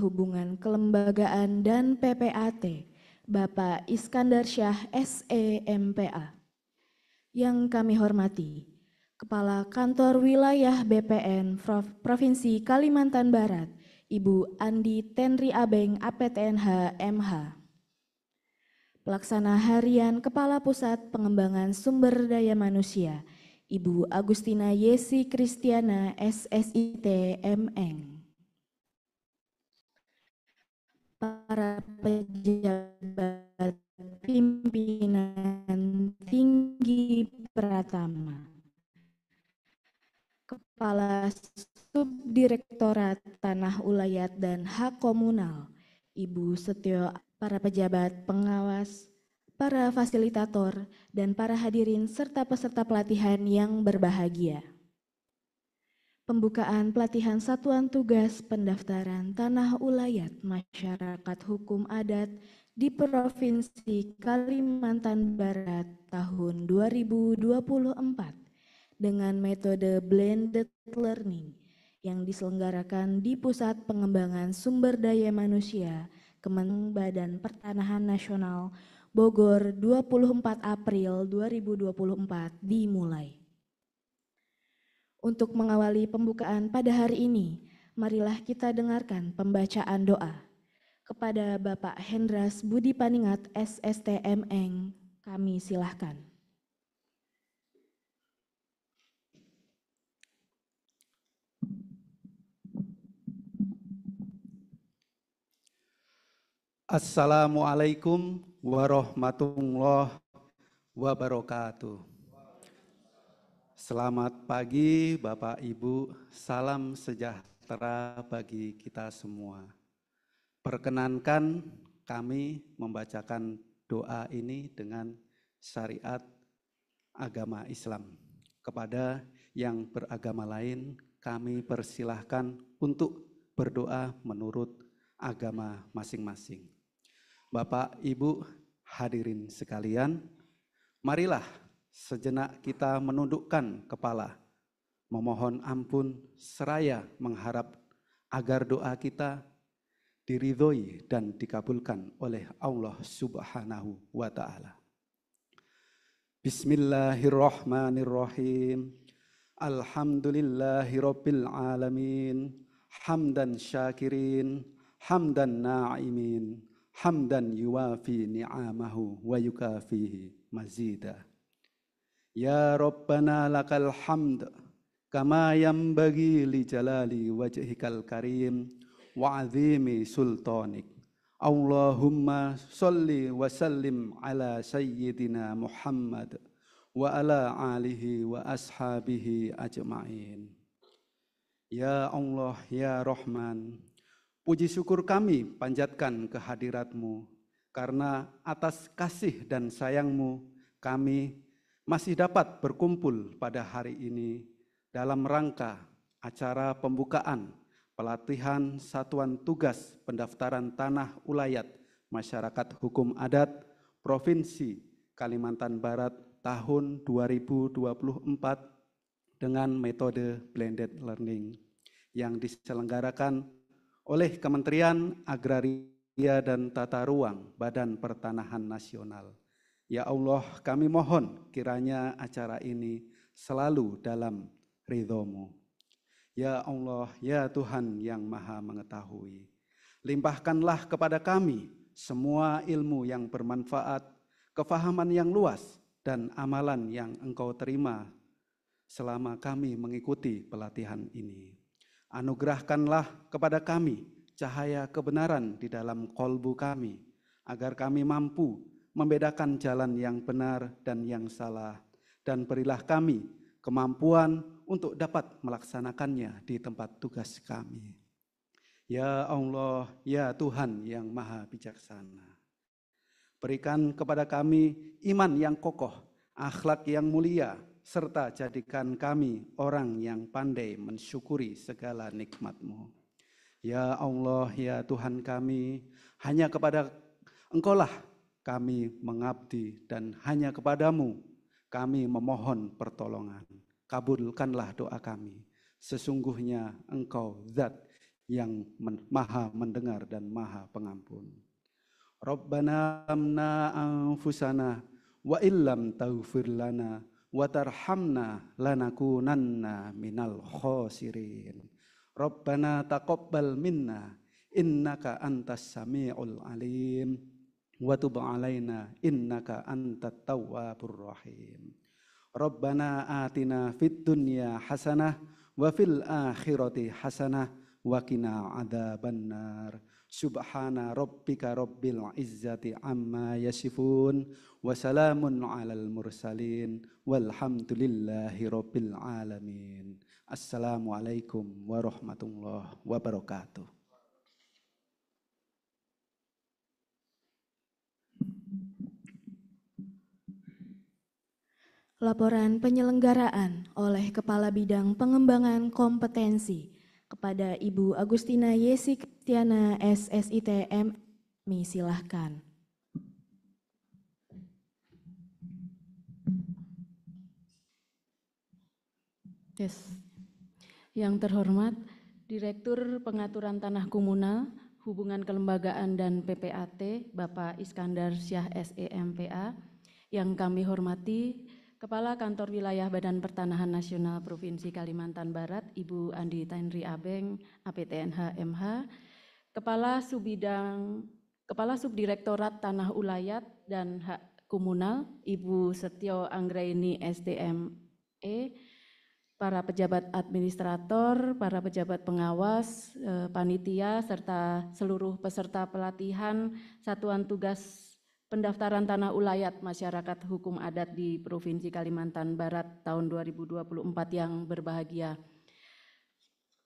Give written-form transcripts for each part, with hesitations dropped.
Hubungan Kelembagaan dan PPAT, Bapak Iskandar Syah SE.MPA. Yang kami hormati, Kepala Kantor Wilayah BPN Provinsi Kalimantan Barat, Ibu Andi Tenri Abeng APTNH MH. Pelaksana Harian Kepala Pusat Pengembangan Sumber Daya Manusia, Ibu Agustina Yesi Kristiana SSIT MN. Para pejabat pimpinan tinggi Pratama, Kepala Subdirektorat Tanah Ulayat dan Hak Komunal, Ibu Setio, para pejabat pengawas, para fasilitator, dan para hadirin serta peserta pelatihan yang berbahagia. Pembukaan pelatihan Satuan Tugas Pendaftaran Tanah Ulayat Masyarakat Hukum Adat di Provinsi Kalimantan Barat tahun 2024 dengan metode blended learning yang diselenggarakan di Pusat Pengembangan Sumber Daya Manusia Kementerian Badan Pertanahan Nasional Bogor 24 April 2024 dimulai. Untuk mengawali pembukaan pada hari ini, marilah kita dengarkan pembacaan doa. Kepada Bapak Hendras Budi Paningat SSTMN, kami silahkan. Assalamualaikum warahmatullahi wabarakatuh. Selamat pagi Bapak Ibu, salam sejahtera bagi kita semua. Perkenankan kami membacakan doa ini dengan syariat agama Islam. Kepada yang beragama lain kami persilahkan untuk berdoa menurut agama masing-masing. Bapak, Ibu, hadirin sekalian, marilah sejenak kita menundukkan kepala, memohon ampun seraya mengharap agar doa kita diridhoi dan dikabulkan oleh Allah Subhanahu wa Ta'ala. Bismillahirrahmanirrahim. Alhamdulillahirabbil alamin. Hamdan syakirin, hamdan na'imin, hamdan yuwafi ni'amahu wa yukafihi mazida. Ya Rabbana lakal hamd kama yanbaghi li jalali wajhikal karim wa azimi sultanik. Allahumma salli wa sallim ala sayyidina Muhammad wa ala alihi wa ashabihi ajma'in. Ya Allah, ya Rahman, puji syukur kami panjatkan kehadirat-Mu, karena atas kasih dan sayang-Mu kami masih dapat berkumpul pada hari ini dalam rangka acara pembukaan pelatihan Satuan Tugas Pendaftaran Tanah Ulayat Masyarakat Hukum Adat Provinsi Kalimantan Barat tahun 2024 dengan metode blended learning yang diselenggarakan oleh Kementerian Agraria dan Tata Ruang Badan Pertanahan Nasional. Ya Allah, kami mohon kiranya acara ini selalu dalam ridho-Mu. Ya Allah, ya Tuhan yang Maha Mengetahui, limpahkanlah kepada kami semua ilmu yang bermanfaat, kefahaman yang luas, dan amalan yang Engkau terima selama kami mengikuti pelatihan ini. Anugerahkanlah kepada kami cahaya kebenaran di dalam kolbu kami, agar kami mampu membedakan jalan yang benar dan yang salah, dan berilah kami kemampuan untuk dapat melaksanakannya di tempat tugas kami. Ya Allah, ya Tuhan yang Maha Bijaksana, berikan kepada kami iman yang kokoh, akhlak yang mulia, serta jadikan kami orang yang pandai mensyukuri segala nikmat-Mu. Ya Allah, ya Tuhan kami, hanya kepada Engkaulah kami mengabdi, dan hanya kepadamu kami memohon pertolongan. Kabulkanlah doa kami. Sesungguhnya Engkau zat yang maha mendengar dan maha pengampun. Rabbana amna anfusana wa illam taghfir lana wa tarhamna lanakunanna minal khosirin. Rabbana taqabbal minna innaka antas sami'ul alim wa tub alaina innaka antat tawwabur rahim. Rabbana atina fid dunya hasanah wa fil akhirati hasanah wa qina adzabannar. Subhana rabbika rabbil izzati amma yasifun wa salamun alal mursalin walhamdulillahi rabbil alamin. Assalamualaikum warahmatullahi wabarakatuh. Laporan penyelenggaraan oleh Kepala Bidang Pengembangan Kompetensi kepada Ibu Agustina Yesi Kristiana SSIT MI, silahkan. Yes. Yang terhormat Direktur Pengaturan Tanah Komunal, Hubungan Kelembagaan dan PPAT, Bapak Iskandar Syah SEMPA. Yang kami hormati Kepala Kantor Wilayah Badan Pertanahan Nasional Provinsi Kalimantan Barat, Ibu Andi Tainri Abeng, APTNH MH, Kepala Subdirektorat Tanah Ulayat dan Hak Komunal, Ibu Setio Anggraini SDME, para pejabat administrator, para pejabat pengawas, panitia, serta seluruh peserta pelatihan Satuan Tugas Pendaftaran Tanah Ulayat Masyarakat Hukum Adat di Provinsi Kalimantan Barat tahun 2024 yang berbahagia.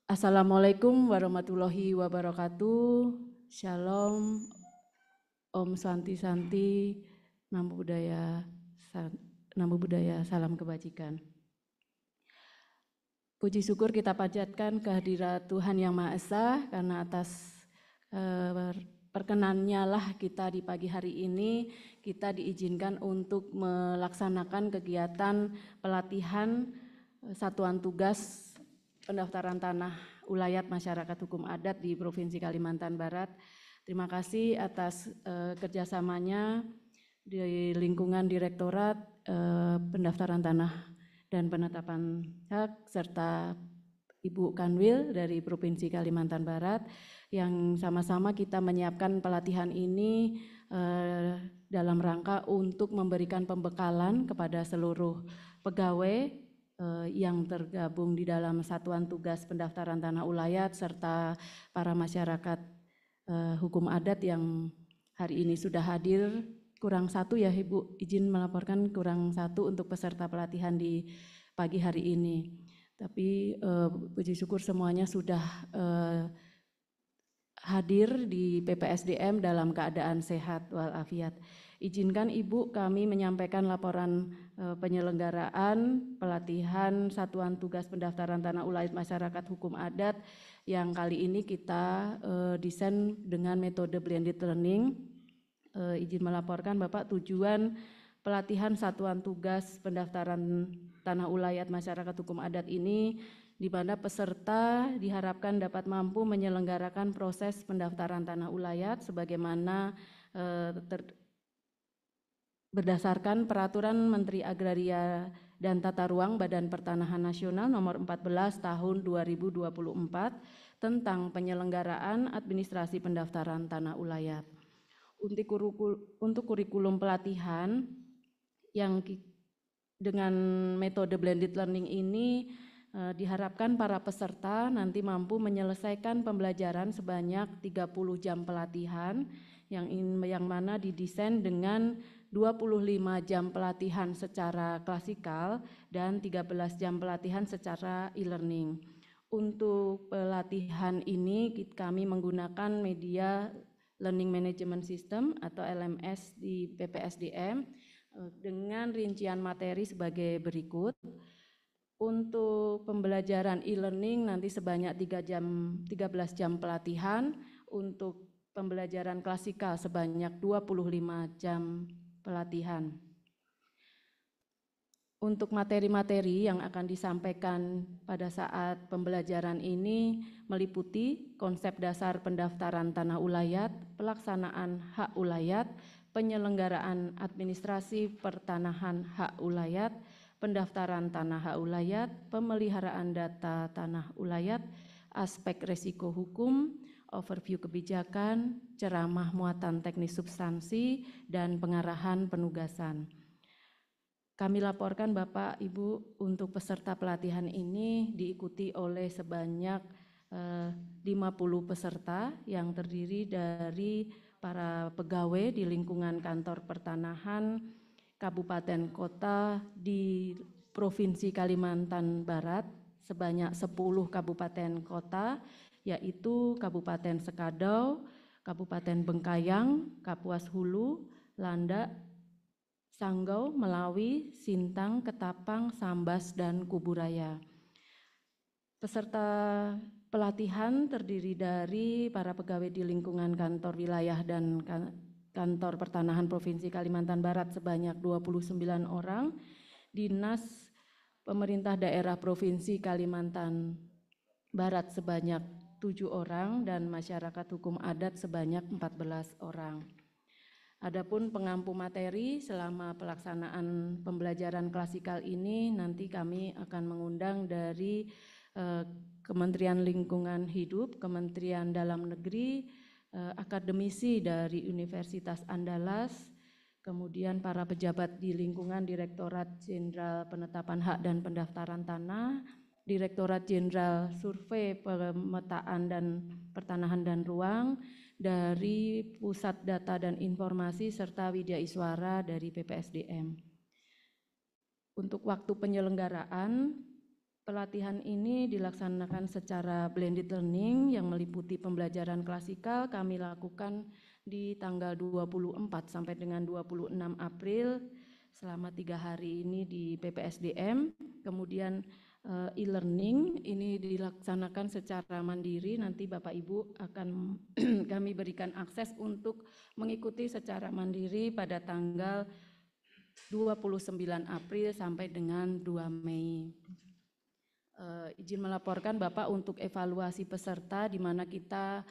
Assalamualaikum warahmatullahi wabarakatuh. Shalom, Om Santi Santi, Namo Buddhaya, salam kebajikan. Puji syukur kita panjatkan kehadirat Tuhan Yang Maha Esa karena atas perkenannya lah kita di pagi hari ini kita diizinkan untuk melaksanakan kegiatan pelatihan Satuan Tugas Pendaftaran Tanah Ulayat Masyarakat Hukum Adat di Provinsi Kalimantan Barat. Terima kasih atas kerjasamanya di lingkungan Direktorat Pendaftaran Tanah dan Penetapan Hak serta Ibu Kanwil dari Provinsi Kalimantan Barat yang sama-sama kita menyiapkan pelatihan ini dalam rangka untuk memberikan pembekalan kepada seluruh pegawai yang tergabung di dalam Satuan Tugas Pendaftaran Tanah Ulayat serta para masyarakat hukum adat yang hari ini sudah hadir. Kurang satu ya Ibu, izin melaporkan kurang satu untuk peserta pelatihan di pagi hari ini. Tapi puji syukur semuanya sudah hadir di PPSDM dalam keadaan sehat walafiat. Izinkan Ibu kami menyampaikan laporan penyelenggaraan pelatihan Satuan Tugas Pendaftaran Tanah Ulayat Masyarakat Hukum Adat yang kali ini kita desain dengan metode blended learning. Izin melaporkan Bapak, tujuan pelatihan Satuan Tugas Pendaftaran Tanah Ulayat Masyarakat Hukum Adat ini di mana peserta diharapkan dapat mampu menyelenggarakan proses pendaftaran tanah ulayat sebagaimana berdasarkan Peraturan Menteri Agraria dan Tata Ruang Badan Pertanahan Nasional nomor 14 tahun 2024 tentang penyelenggaraan administrasi pendaftaran tanah ulayat. Untuk kurikulum pelatihan yang dengan metode blended learning ini diharapkan para peserta nanti mampu menyelesaikan pembelajaran sebanyak 30 jam pelatihan yang mana didesain dengan 25 jam pelatihan secara klasikal dan 13 jam pelatihan secara e-learning. Untuk pelatihan ini kami menggunakan media Learning Management System atau LMS di PPSDM dengan rincian materi sebagai berikut. Untuk pembelajaran e-learning nanti sebanyak 13 jam pelatihan, untuk pembelajaran klasikal sebanyak 25 jam pelatihan. Untuk materi-materi yang akan disampaikan pada saat pembelajaran ini meliputi konsep dasar pendaftaran tanah ulayat, pelaksanaan hak ulayat, penyelenggaraan administrasi pertanahan hak ulayat, pendaftaran tanah hak ulayat, pemeliharaan data tanah ulayat, aspek resiko hukum, overview kebijakan, ceramah muatan teknis substansi, dan pengarahan penugasan. Kami laporkan Bapak Ibu untuk peserta pelatihan ini diikuti oleh sebanyak 50 peserta yang terdiri dari para pegawai di lingkungan kantor pertanahan kabupaten kota di Provinsi Kalimantan Barat sebanyak 10 kabupaten kota, yaitu Kabupaten Sekadau, Kabupaten Bengkayang, Kapuas Hulu, Landak, Sanggau, Melawi, Sintang, Ketapang, Sambas, dan Kuburaya. Peserta pelatihan terdiri dari para pegawai di lingkungan kantor wilayah dan kantor pertanahan Provinsi Kalimantan Barat sebanyak 29 orang, Dinas Pemerintah Daerah Provinsi Kalimantan Barat sebanyak 7 orang, dan masyarakat hukum adat sebanyak 14 orang. Adapun pengampu materi selama pelaksanaan pembelajaran klasikal ini nanti kami akan mengundang dari Kementerian Lingkungan Hidup, Kementerian Dalam Negeri, akademisi dari Universitas Andalas, kemudian para pejabat di lingkungan Direktorat Jenderal Penetapan Hak dan Pendaftaran Tanah, Direktorat Jenderal Survei Pemetaan dan Pertanahan dan Ruang, dari Pusat Data dan Informasi serta Widya Iswara dari PPSDM. Untuk waktu penyelenggaraan, pelatihan ini dilaksanakan secara blended learning yang meliputi pembelajaran klasikal kami lakukan di tanggal 24 sampai dengan 26 April selama 3 hari ini di PPSDM. Kemudian e-learning ini dilaksanakan secara mandiri, nanti Bapak Ibu akan kami berikan akses untuk mengikuti secara mandiri pada tanggal 29 April sampai dengan 2 Mei. Izin melaporkan Bapak untuk evaluasi peserta di mana kita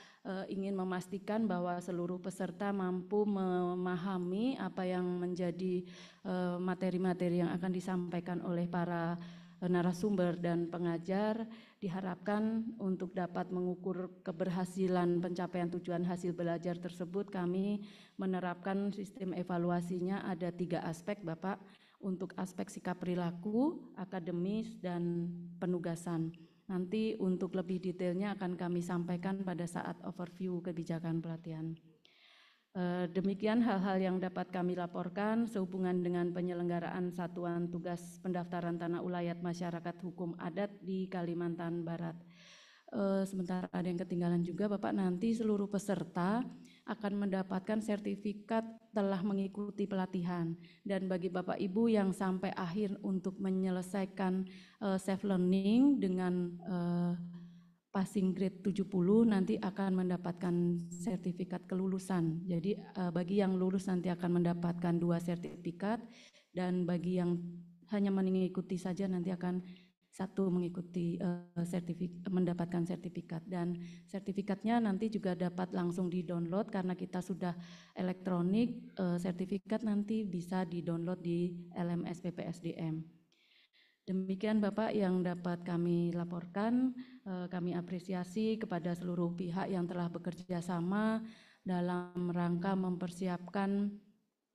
ingin memastikan bahwa seluruh peserta mampu memahami apa yang menjadi materi-materi yang akan disampaikan oleh para narasumber dan pengajar. Diharapkan untuk dapat mengukur keberhasilan pencapaian tujuan hasil belajar tersebut, kami menerapkan sistem evaluasinya ada 3 aspek Bapak, untuk aspek sikap perilaku, akademis, dan penugasan. Nanti untuk lebih detailnya akan kami sampaikan pada saat overview kebijakan pelatihan. Demikian hal-hal yang dapat kami laporkan sehubungan dengan penyelenggaraan Satuan Tugas Pendaftaran Tanah Ulayat Masyarakat Hukum Adat di Kalimantan Barat. Sementara ada yang ketinggalan juga Bapak, nanti seluruh peserta akan mendapatkan sertifikat telah mengikuti pelatihan, dan bagi Bapak Ibu yang sampai akhir untuk menyelesaikan self learning dengan passing grade 70 nanti akan mendapatkan sertifikat kelulusan. Jadi bagi yang lulus nanti akan mendapatkan 2 sertifikat, dan bagi yang hanya mengikuti saja nanti akan 1 mengikuti mendapatkan sertifikat. Dan sertifikatnya nanti juga dapat langsung di-download karena kita sudah elektronik. Sertifikat nanti bisa di-download di LMS PPSDM. Demikian Bapak yang dapat kami laporkan. Kami apresiasi kepada seluruh pihak yang telah bekerja sama dalam rangka mempersiapkan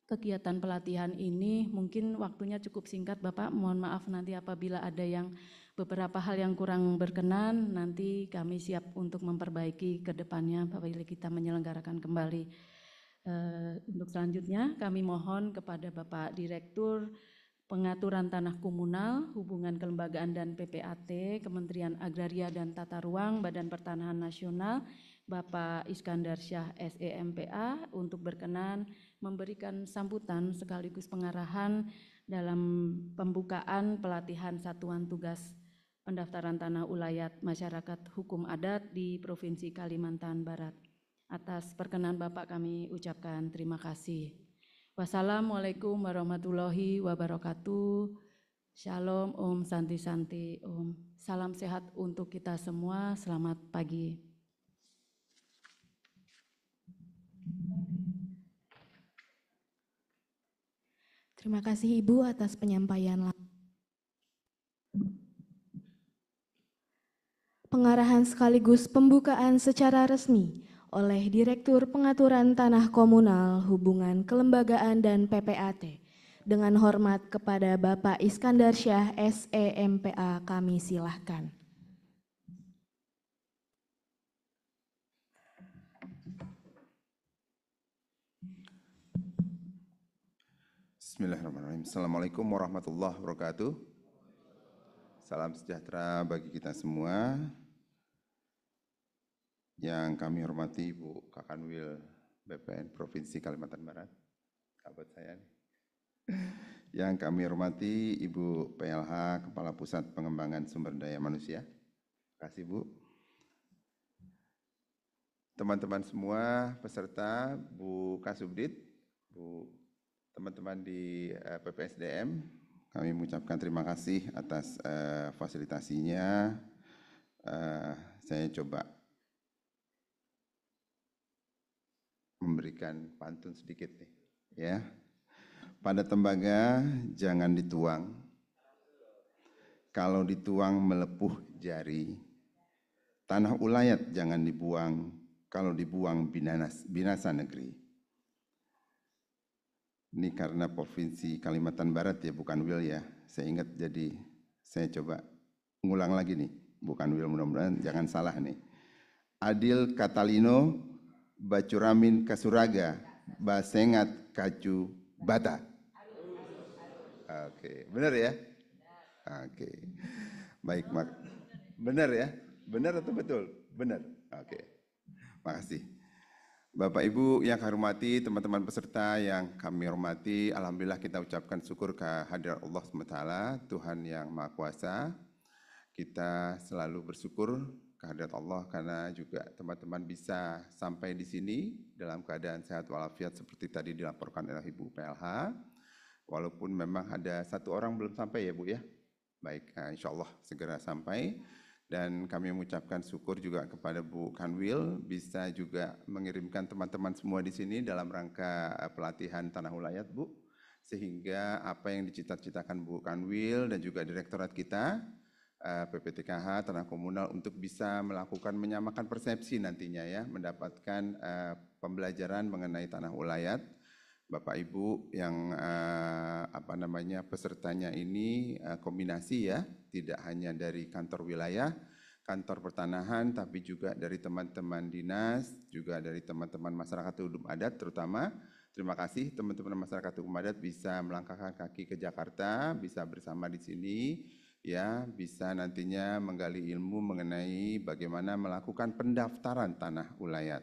kegiatan pelatihan ini. Mungkin waktunya cukup singkat Bapak, mohon maaf nanti apabila ada yang beberapa hal yang kurang berkenan, nanti kami siap untuk memperbaiki ke depannya apabila kita menyelenggarakan kembali. Untuk selanjutnya kami mohon kepada Bapak Direktur Pengaturan Tanah Komunal, Hubungan Kelembagaan dan PPAT, Kementerian Agraria dan Tata Ruang, Badan Pertanahan Nasional, Bapak Iskandar Syah SEMPA untuk berkenan memberikan sambutan sekaligus pengarahan dalam pembukaan pelatihan Satuan Tugas Pendaftaran Tanah Ulayat Masyarakat Hukum Adat di Provinsi Kalimantan Barat. Atas perkenan Bapak kami ucapkan terima kasih. Wassalamualaikum warahmatullahi wabarakatuh. Shalom, Om, Santi, Om. Salam sehat untuk kita semua, selamat pagi. Terima kasih Ibu atas penyampaian. Pengarahan sekaligus pembukaan secara resmi oleh Direktur Pengaturan Tanah Komunal, Hubungan Kelembagaan dan PPAT. Dengan hormat kepada Bapak Iskandar Syah, SEMPA, kami silahkan. Bismillahirrahmanirrahim. Assalamualaikum warahmatullahi wabarakatuh. Salam sejahtera bagi kita semua. Yang kami hormati Ibu Kakanwil BPN Provinsi Kalimantan Barat, sahabat saya nih. Yang kami hormati Ibu PLH Kepala Pusat Pengembangan Sumber Daya Manusia. Terima kasih Bu. Teman-teman semua peserta, Bu Kasubdit, Bu teman-teman di PPSDM, kami mengucapkan terima kasih atas fasilitasinya. Saya coba memberikan pantun sedikit nih, ya. Pada tembaga jangan dituang, kalau dituang melepuh jari. Tanah ulayat jangan dibuang, kalau dibuang binasa negeri. Ini karena Provinsi Kalimantan Barat ya, bukan Wil ya. Saya ingat, jadi saya coba ngulang lagi nih, bukan Wil, mudah-mudahan jangan salah nih. Adil Katalino, Bacuramin Kasuraga, Basengat Kacu Bata. Oke, benar ya? Oke, baik, benar ya? Benar atau betul? Benar. Oke, makasih. Bapak Ibu yang kami hormati, teman-teman peserta yang kami hormati, alhamdulillah kita ucapkan syukur kehadirat Allah SWT, Tuhan yang Maha Kuasa. Kita selalu bersyukur kehadirat Allah karena juga teman-teman bisa sampai di sini dalam keadaan sehat walafiat seperti tadi dilaporkan oleh Ibu PLH. Walaupun memang ada satu orang belum sampai ya Bu ya. Baik, insya Allah segera sampai. Dan kami mengucapkan syukur juga kepada Bu Kanwil bisa juga mengirimkan teman-teman semua di sini dalam rangka pelatihan Tanah Ulayat Bu. Sehingga apa yang dicita-citakan Bu Kanwil dan juga direktorat kita, PPTKH Tanah Komunal, untuk bisa melakukan menyamakan persepsi nantinya ya, mendapatkan pembelajaran mengenai Tanah Ulayat. Bapak Ibu yang pesertanya ini kombinasi ya, tidak hanya dari kantor wilayah, kantor pertanahan, tapi juga dari teman-teman dinas, juga dari teman-teman masyarakat hukum adat terutama. Terima kasih teman-teman masyarakat hukum adat bisa melangkahkan kaki ke Jakarta, bisa bersama di sini ya, bisa nantinya menggali ilmu mengenai bagaimana melakukan pendaftaran tanah ulayat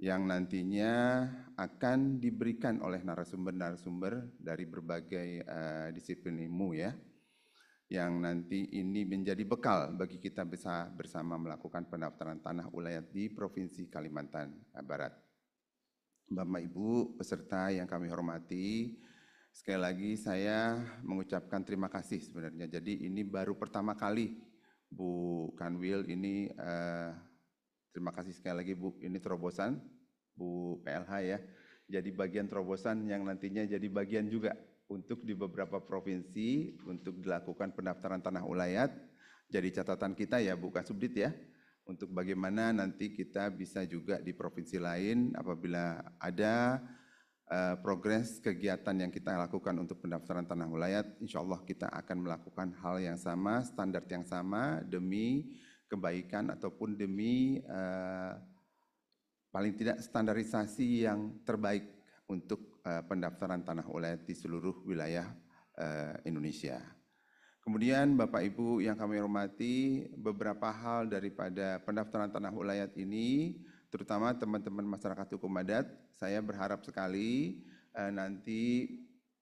yang nantinya akan diberikan oleh narasumber-narasumber dari berbagai disiplin ilmu ya, yang nanti ini menjadi bekal bagi kita bisa bersama melakukan pendaftaran tanah ulayat di Provinsi Kalimantan Barat. Bapak Ibu peserta yang kami hormati, sekali lagi saya mengucapkan terima kasih sebenarnya. Jadi ini baru pertama kali Bu Kanwil ini terima kasih sekali lagi Bu, ini terobosan Bu PLH ya. Jadi bagian terobosan yang nantinya jadi bagian juga untuk di beberapa provinsi untuk dilakukan pendaftaran tanah ulayat. Jadi catatan kita ya Bu Kasubdit ya, untuk bagaimana nanti kita bisa juga di provinsi lain apabila ada progres kegiatan yang kita lakukan untuk pendaftaran tanah ulayat, insya Allah kita akan melakukan hal yang sama, standar yang sama demi kebaikan ataupun demi paling tidak standarisasi yang terbaik untuk pendaftaran tanah ulayat di seluruh wilayah Indonesia. Kemudian Bapak Ibu yang kami hormati, beberapa hal daripada pendaftaran tanah ulayat ini, terutama teman-teman masyarakat hukum adat, saya berharap sekali nanti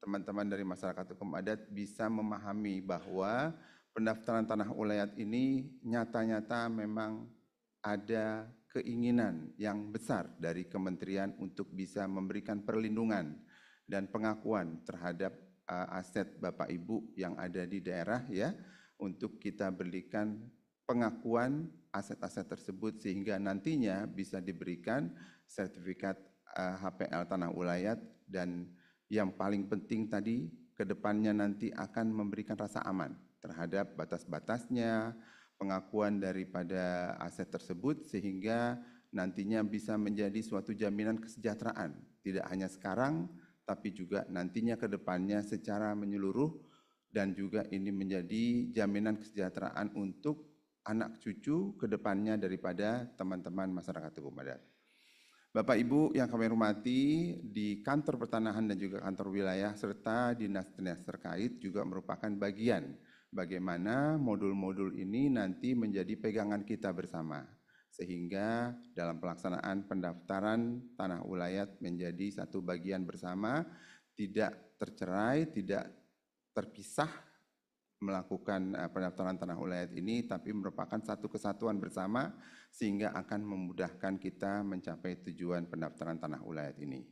teman-teman dari masyarakat hukum adat bisa memahami bahwa pendaftaran tanah ulayat ini nyata-nyata memang ada keinginan yang besar dari kementerian untuk bisa memberikan perlindungan dan pengakuan terhadap aset Bapak Ibu yang ada di daerah ya, untuk kita berikan pengakuan aset-aset tersebut sehingga nantinya bisa diberikan sertifikat HPL Tanah Ulayat, dan yang paling penting tadi kedepannya nanti akan memberikan rasa aman terhadap batas-batasnya, pengakuan daripada aset tersebut sehingga nantinya bisa menjadi suatu jaminan kesejahteraan, tidak hanya sekarang tapi juga nantinya ke depannya secara menyeluruh, dan juga ini menjadi jaminan kesejahteraan untuk anak cucu ke depannya daripada teman-teman masyarakat hukum adat. Bapak Ibu yang kami hormati, di kantor pertanahan dan juga kantor wilayah serta dinas-dinas terkait juga merupakan bagian bagaimana modul-modul ini nanti menjadi pegangan kita bersama, sehingga dalam pelaksanaan pendaftaran tanah ulayat menjadi satu bagian bersama, tidak tercerai, tidak terpisah melakukan pendaftaran tanah ulayat ini, tapi merupakan satu kesatuan bersama sehingga akan memudahkan kita mencapai tujuan pendaftaran tanah ulayat ini.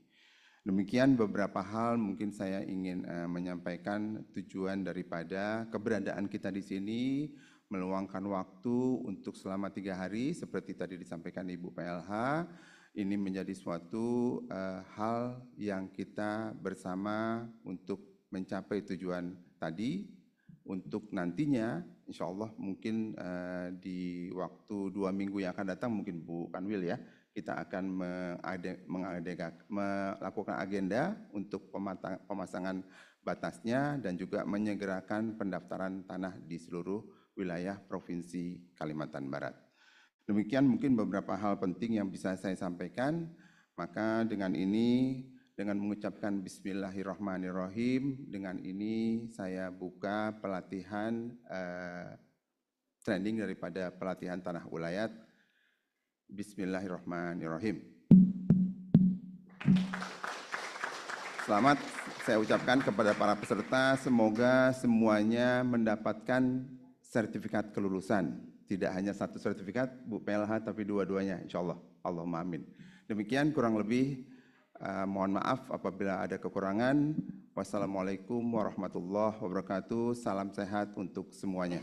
Demikian beberapa hal mungkin saya ingin menyampaikan tujuan daripada keberadaan kita di sini, meluangkan waktu untuk selama 3 hari seperti tadi disampaikan Ibu PLH. Ini menjadi suatu hal yang kita bersama untuk mencapai tujuan tadi, untuk nantinya insya Allah mungkin di waktu 2 minggu yang akan datang, mungkin Bu Kanwil ya, kita akan melakukan agenda untuk pemasangan batasnya dan juga menyegerakan pendaftaran tanah di seluruh wilayah Provinsi Kalimantan Barat. Demikian mungkin beberapa hal penting yang bisa saya sampaikan. Maka dengan ini, dengan mengucapkan Bismillahirrahmanirrahim, dengan ini saya buka pelatihan training daripada pelatihan tanah ulayat. Bismillahirrahmanirrahim. Selamat saya ucapkan kepada para peserta, semoga semuanya mendapatkan sertifikat kelulusan. Tidak hanya satu sertifikat Bu PLH, tapi dua-duanya insya Allah. Allahumma amin. Demikian kurang lebih. Mohon maaf apabila ada kekurangan. Wassalamualaikum warahmatullahi wabarakatuh. Salam sehat untuk semuanya.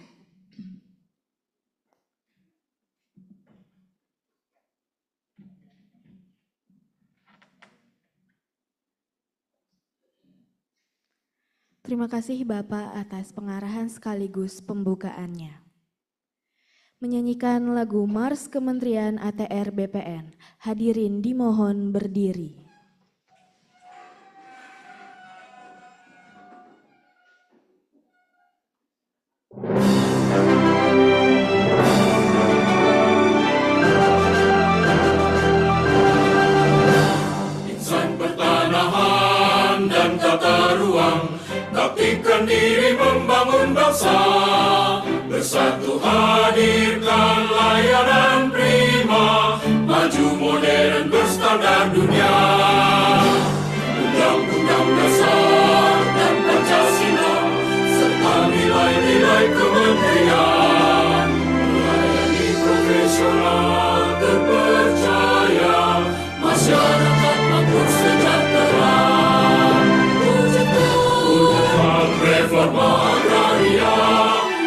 Terima kasih Bapak atas pengarahan sekaligus pembukaannya. Menyanyikan lagu Mars Kementerian ATR BPN. Hadirin dimohon berdiri. Insan pertanahan dan tata ruang, baktikan diri membangun bangsa. Bersatu hadirkan layanan prima, maju modern berstandar dunia. Undang-undang dasar dan Pancasila serta nilai-nilai kementerian, melayani profesional terpercaya, masyarakat makmur sejahtera. Wujudkan reforma agraria,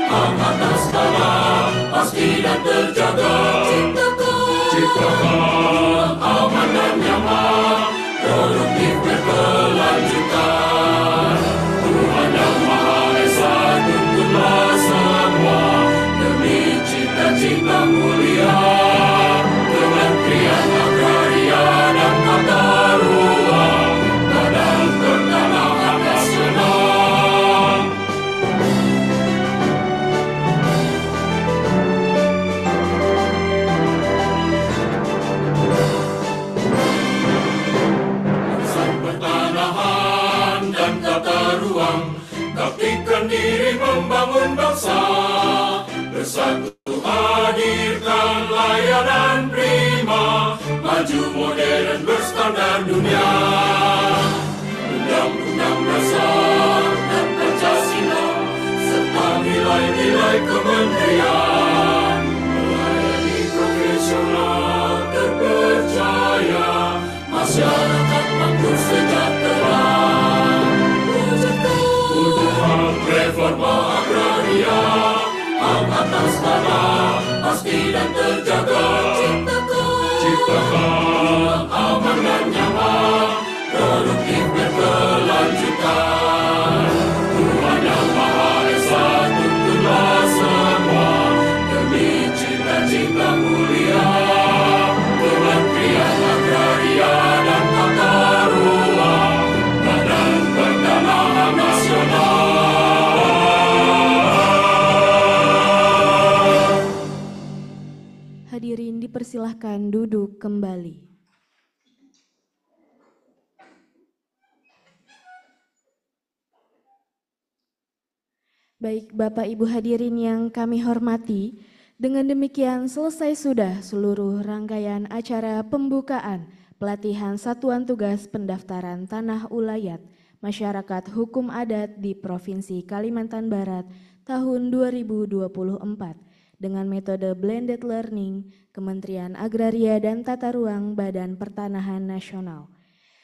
hak atas tanah pasti dan terjaga. Ciptakan aman dan nyaman, produktif berkelanjutan. Tuhan Yang Maha Esa tuntunlah semua demi cita-cita mulia. Kementerian Agraria dan Tata Ruang, Badan Pertanahan Nasional. Baktikan diri membangun bangsa. Bersatu hadirkan layanan prima, maju modern berstandar dunia. Undang-undang dasar dan Pancasila serta nilai-nilai kementerian, melayani profesional terpercaya, masyarakat makmur sejahtera. Wujudkan agraria, hak atas tanah pasti dan terjaga. Ciptakan ruang aman dan nyaman, produktif berkelanjutan. Tuhan yang Maha Esa tuntunlah semua demi cita-cita mulia. Kementerian Agraria dan Tata Ruang, Badan Pertanahan Nasional. Hadirin dipersilahkan duduk kembali. Baik Bapak Ibu hadirin yang kami hormati, dengan demikian selesai sudah seluruh rangkaian acara pembukaan pelatihan Satuan Tugas Pendaftaran Tanah Ulayat Masyarakat Hukum Adat di Provinsi Kalimantan Barat tahun 2024 dengan metode blended learning Kementerian Agraria dan Tata Ruang Badan Pertanahan Nasional.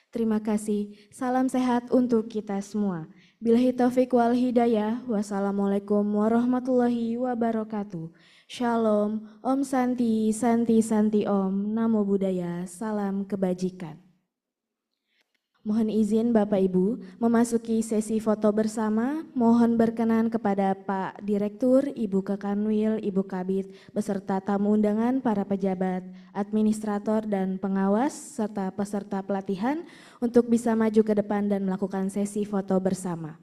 Terima kasih, salam sehat untuk kita semua. Billahi taufiq wal hidayah, wassalamualaikum warahmatullahi wabarakatuh. Shalom, Om Santi, Santi Santi Om, Namo Buddhaya, salam kebajikan. Mohon izin Bapak Ibu memasuki sesi foto bersama. Mohon berkenan kepada Pak Direktur, Ibu Kekanwil, Ibu Kabid, beserta tamu undangan, para pejabat, administrator dan pengawas, serta peserta pelatihan untuk bisa maju ke depan dan melakukan sesi foto bersama.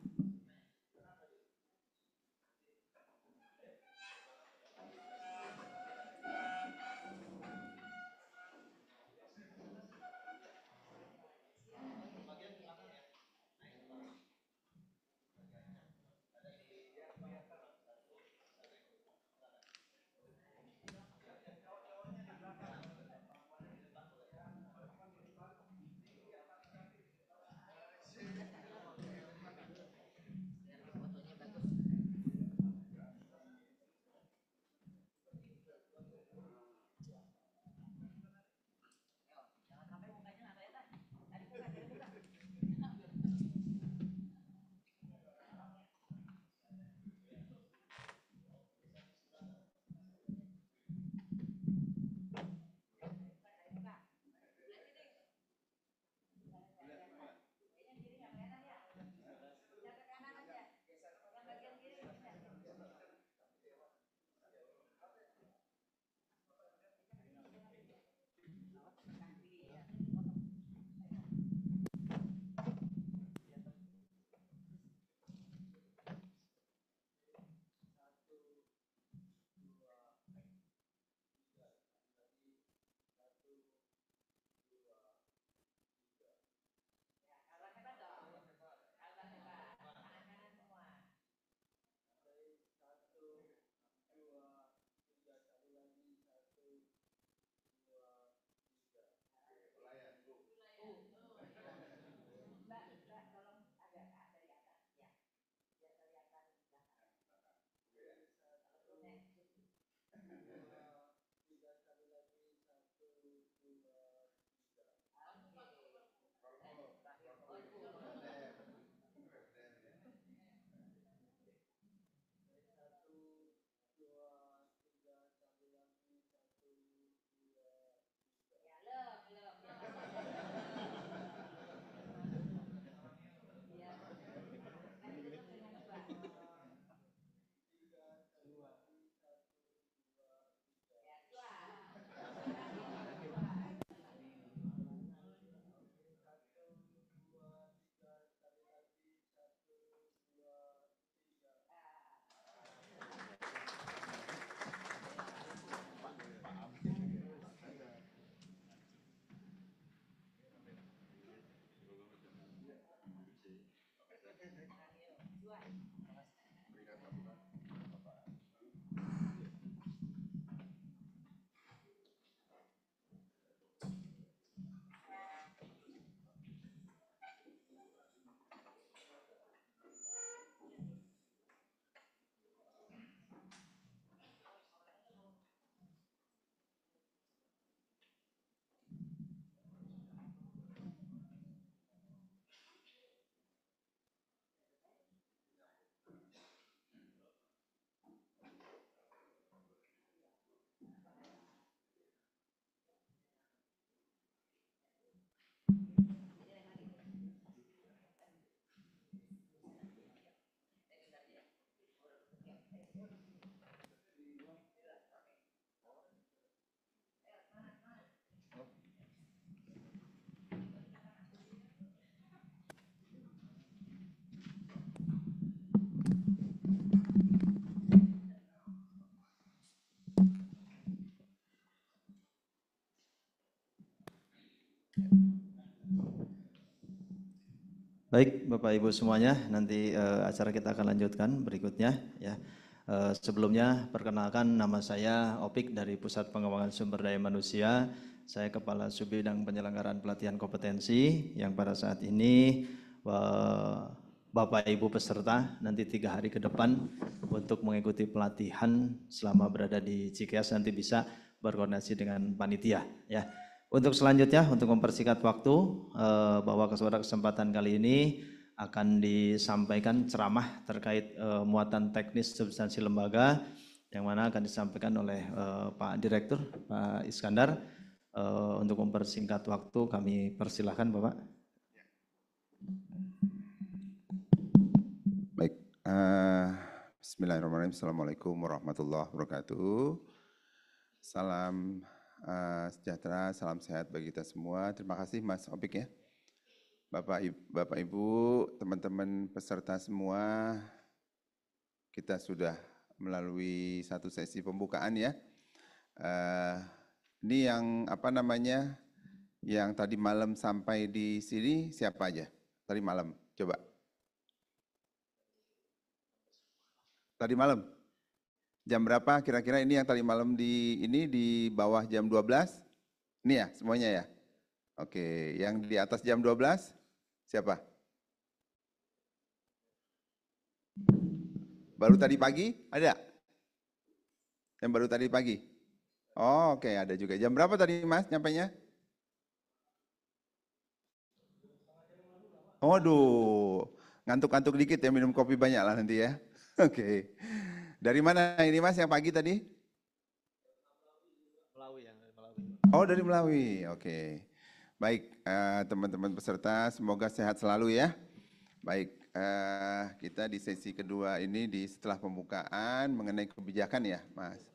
Baik, Bapak Ibu semuanya, nanti acara kita akan lanjutkan berikutnya ya. Sebelumnya perkenalkan, nama saya Opik dari Pusat Pengembangan Sumber Daya Manusia. Saya Kepala Subbidang Penyelenggaraan Pelatihan Kompetensi yang pada saat ini Bapak Ibu peserta nanti 3 hari ke depan untuk mengikuti pelatihan selama berada di Cikeas nanti bisa berkoordinasi dengan panitia ya. Untuk selanjutnya, untuk mempersingkat waktu, bahwa pada kesempatan kali ini akan disampaikan ceramah terkait muatan teknis substansi lembaga, yang mana akan disampaikan oleh Pak Direktur, Pak Iskandar. Untuk mempersingkat waktu, kami persilahkan Bapak. Baik, Bismillahirrahmanirrahim. Assalamualaikum warahmatullahi wabarakatuh. Salam sejahtera, salam sehat bagi kita semua. Terima kasih Mas Opik ya. Bapak Ibu, teman-teman peserta semua, kita sudah melalui satu sesi pembukaan ya. Ini yang apa namanya, yang tadi malam sampai di sini siapa aja? Tadi malam, coba. Tadi malam? Jam berapa kira-kira ini yang tadi malam di bawah jam 12? Ini ya semuanya ya? Oke, yang di atas jam 12 siapa? Baru tadi pagi ada? Yang baru tadi pagi? Oh, oke, ada juga. Jam berapa tadi Mas nyampainya? Waduh, ngantuk-ngantuk dikit ya, minum kopi banyak lah nanti ya. Oke. Dari mana ini Mas yang pagi tadi? Melawi ya, Melawi. Oh, dari Melawi. Oke. Baik, teman-teman peserta, semoga sehat selalu ya. Baik, kita di sesi kedua ini setelah pembukaan mengenai kebijakan ya, Mas.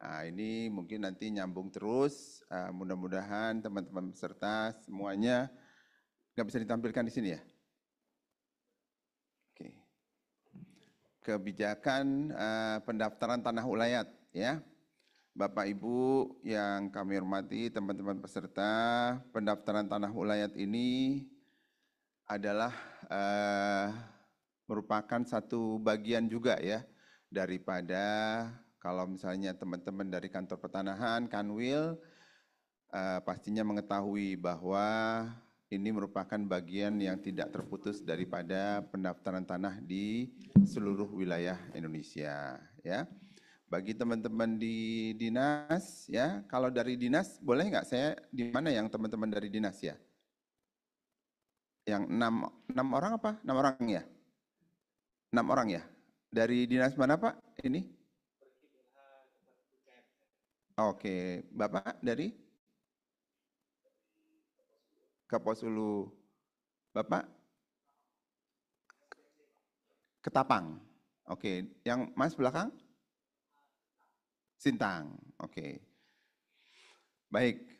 Nah, ini mungkin nanti nyambung terus. Mudah-mudahan teman-teman peserta semuanya nggak bisa ditampilkan di sini ya. Oke. Kebijakan pendaftaran tanah ulayat ya. Bapak Ibu yang kami hormati, teman-teman peserta, pendaftaran tanah ulayat ini adalah merupakan satu bagian juga ya daripada kalau misalnya teman-teman dari kantor pertanahan, Kanwil, pastinya mengetahui bahwa ini merupakan bagian yang tidak terputus daripada pendaftaran tanah di seluruh wilayah Indonesia ya. Bagi teman-teman di dinas ya, kalau dari dinas boleh nggak saya di mana yang teman-teman dari dinas ya? Yang 6 orang apa? 6 orang ya? 6 orang ya? Dari dinas mana Pak ini? Oke, Bapak dari? Kaposulu. Bapak? Ketapang. Oke, yang Mas belakang? Sintang. Oke. Baik,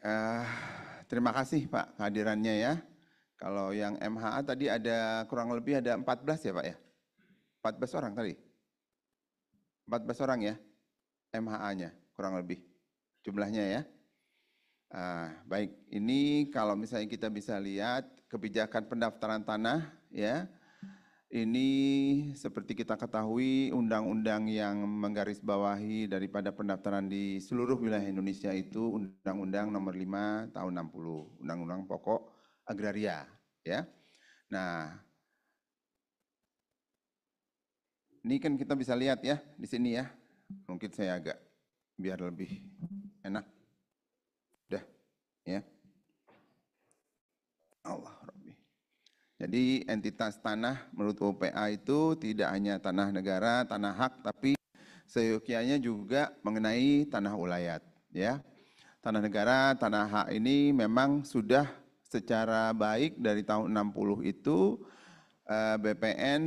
terima kasih Pak kehadirannya ya. Kalau yang MHA tadi ada kurang lebih ada 14 ya Pak ya? 14 orang tadi? 14 orang ya? MHA-nya kurang lebih jumlahnya ya. Baik, ini kalau misalnya kita bisa lihat kebijakan pendaftaran tanah ya, ini seperti kita ketahui undang-undang yang menggarisbawahi daripada pendaftaran di seluruh wilayah Indonesia itu Undang-Undang Nomor 5 Tahun 60, Undang-Undang Pokok Agraria ya. Nah, ini kan kita bisa lihat ya di sini ya. Mungkin saya agak biar lebih enak. Udah, ya. Allah Rabbi. Jadi entitas tanah menurut UPA itu tidak hanya tanah negara, tanah hak, tapi seyogianya juga mengenai tanah ulayat. Ya, tanah negara, tanah hak ini memang sudah secara baik dari tahun 60 itu BPN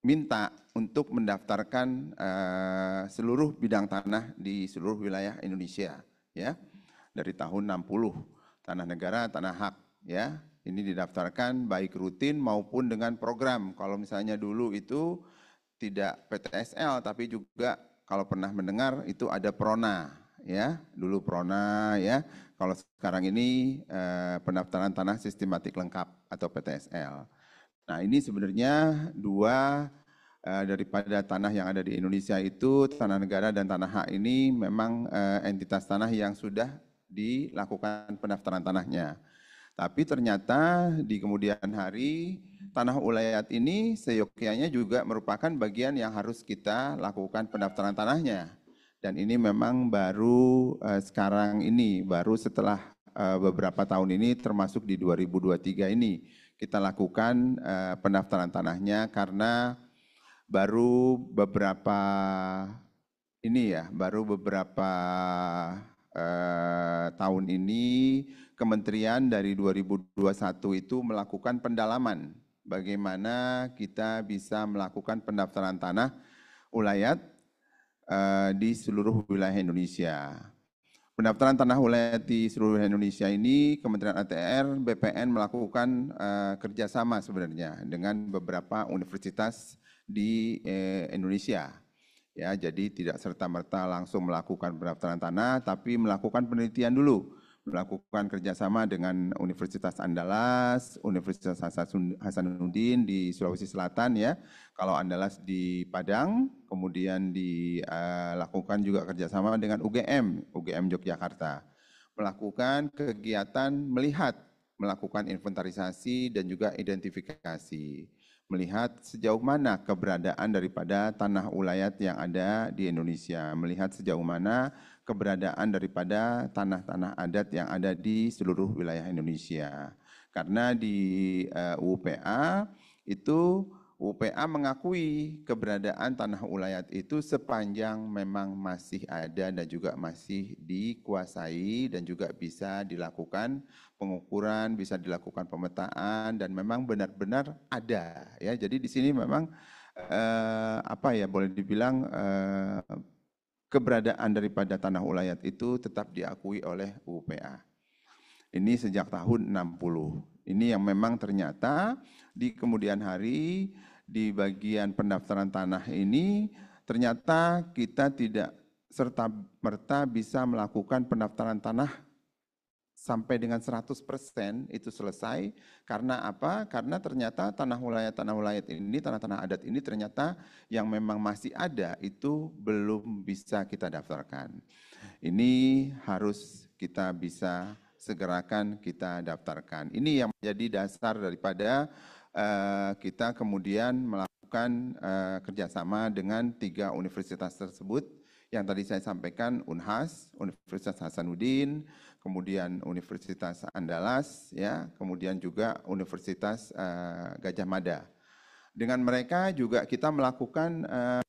minta untuk mendaftarkan seluruh bidang tanah di seluruh wilayah Indonesia, ya, dari tahun 60, tanah negara, tanah hak, ya, ini didaftarkan baik rutin maupun dengan program. Kalau misalnya dulu itu tidak PTSL, tapi juga kalau pernah mendengar itu ada Prona, ya, dulu Prona, ya. Kalau sekarang ini pendaftaran tanah sistematik lengkap atau PTSL. Nah, ini sebenarnya dua daripada tanah yang ada di Indonesia itu, tanah negara dan tanah hak ini memang entitas tanah yang sudah dilakukan pendaftaran tanahnya. Tapi ternyata di kemudian hari tanah ulayat ini seyogyanya juga merupakan bagian yang harus kita lakukan pendaftaran tanahnya. Dan ini memang baru sekarang ini, baru setelah beberapa tahun ini termasuk di 2023 ini kita lakukan pendaftaran tanahnya karena baru beberapa tahun ini kementerian dari 2021 itu melakukan pendalaman bagaimana kita bisa melakukan pendaftaran tanah ulayat di seluruh wilayah Indonesia. Pendaftaran tanah ulayat di seluruh Indonesia ini Kementerian ATR, BPN melakukan kerjasama sebenarnya dengan beberapa universitas di Indonesia. Ya, jadi tidak serta-merta langsung melakukan pendaftaran tanah, tapi melakukan penelitian dulu, melakukan kerjasama dengan Universitas Andalas, Universitas Hasanuddin di Sulawesi Selatan, ya. Kalau Andalas di Padang, kemudian dilakukan juga kerjasama dengan UGM Yogyakarta, melakukan kegiatan melakukan inventarisasi dan juga identifikasi, melihat sejauh mana keberadaan daripada tanah ulayat yang ada di Indonesia, melihat sejauh mana keberadaan daripada tanah-tanah adat yang ada di seluruh wilayah Indonesia. Karena di UPA itu UPA mengakui keberadaan tanah ulayat itu sepanjang memang masih ada dan juga masih dikuasai dan juga bisa dilakukan pengukuran, bisa dilakukan pemetaan dan memang benar-benar ada, ya. Jadi di sini memang boleh dibilang keberadaan daripada tanah ulayat itu tetap diakui oleh UPA. Ini sejak tahun 60. Ini yang memang ternyata di kemudian hari di bagian pendaftaran tanah ini ternyata kita tidak serta-merta bisa melakukan pendaftaran tanah sampai dengan 100% itu selesai. Karena apa? Karena ternyata tanah ulayat ini, tanah-tanah adat ini ternyata yang memang masih ada itu belum bisa kita daftarkan. Ini harus kita bisa segerakan kita daftarkan. Ini yang menjadi dasar daripada kita kemudian melakukan kerjasama dengan 3 universitas tersebut yang tadi saya sampaikan, Unhas, Universitas Hasanuddin, kemudian Universitas Andalas, ya, kemudian juga Universitas Gajah Mada. Dengan mereka juga kita melakukan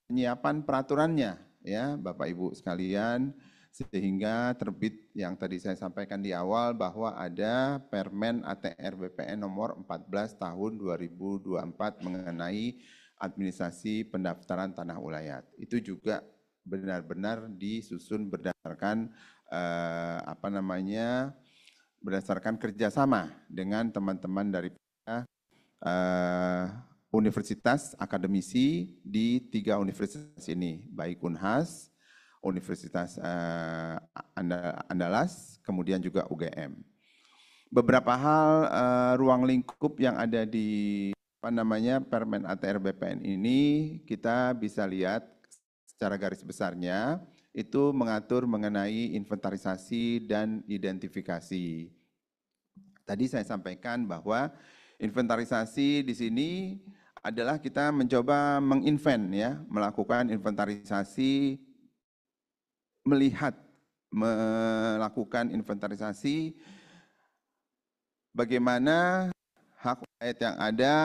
penyiapan peraturannya, ya, Bapak Ibu sekalian, sehingga terbit yang tadi saya sampaikan di awal bahwa ada Permen ATR BPN nomor 14 tahun 2024 mengenai administrasi pendaftaran tanah ulayat. Itu juga benar-benar disusun berdasarkan berdasarkan kerjasama dengan teman-teman dari universitas akademisi di 3 universitas ini, baik Unhas, Universitas Andalas, kemudian juga UGM. Beberapa hal ruang lingkup yang ada di Permen ATR BPN ini kita bisa lihat secara garis besarnya itu mengatur mengenai inventarisasi dan identifikasi. Tadi saya sampaikan bahwa inventarisasi di sini adalah kita mencoba melakukan inventarisasi, melakukan inventarisasi bagaimana hak ulayat yang ada,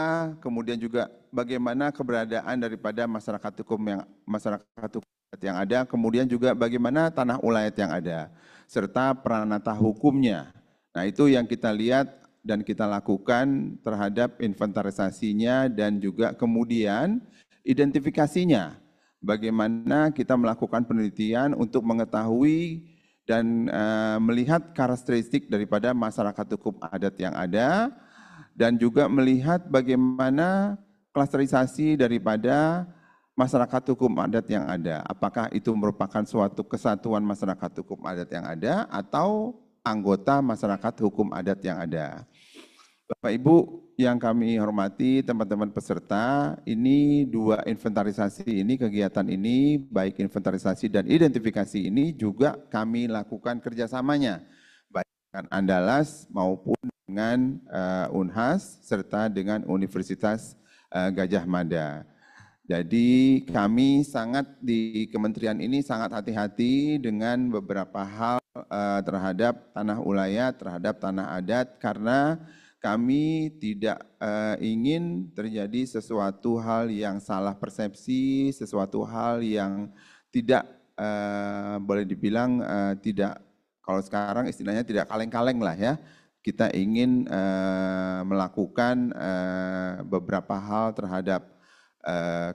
kemudian juga bagaimana keberadaan daripada masyarakat hukum yang ada, kemudian juga bagaimana tanah ulayat yang ada, serta peranata hukumnya. Nah, itu yang kita lihat dan kita lakukan terhadap inventarisasinya dan juga kemudian identifikasinya. Bagaimana kita melakukan penelitian untuk mengetahui dan melihat karakteristik daripada masyarakat hukum adat yang ada, dan juga melihat bagaimana klasterisasi daripada masyarakat hukum adat yang ada. Apakah itu merupakan suatu kesatuan masyarakat hukum adat yang ada atau anggota masyarakat hukum adat yang ada. Bapak Ibu yang kami hormati, teman-teman peserta, ini dua inventarisasi ini, kegiatan ini, baik inventarisasi dan identifikasi ini juga kami lakukan kerjasamanya, baik dengan Andalas maupun dengan Unhas serta dengan Universitas Gajah Mada. Jadi kami sangat di kementerian ini sangat hati-hati dengan beberapa hal terhadap tanah ulayat, terhadap tanah adat, karena kami tidak ingin terjadi sesuatu hal yang salah persepsi, sesuatu hal yang tidak boleh dibilang tidak, kalau sekarang istilahnya tidak kaleng-kaleng lah ya. Kita ingin melakukan beberapa hal terhadap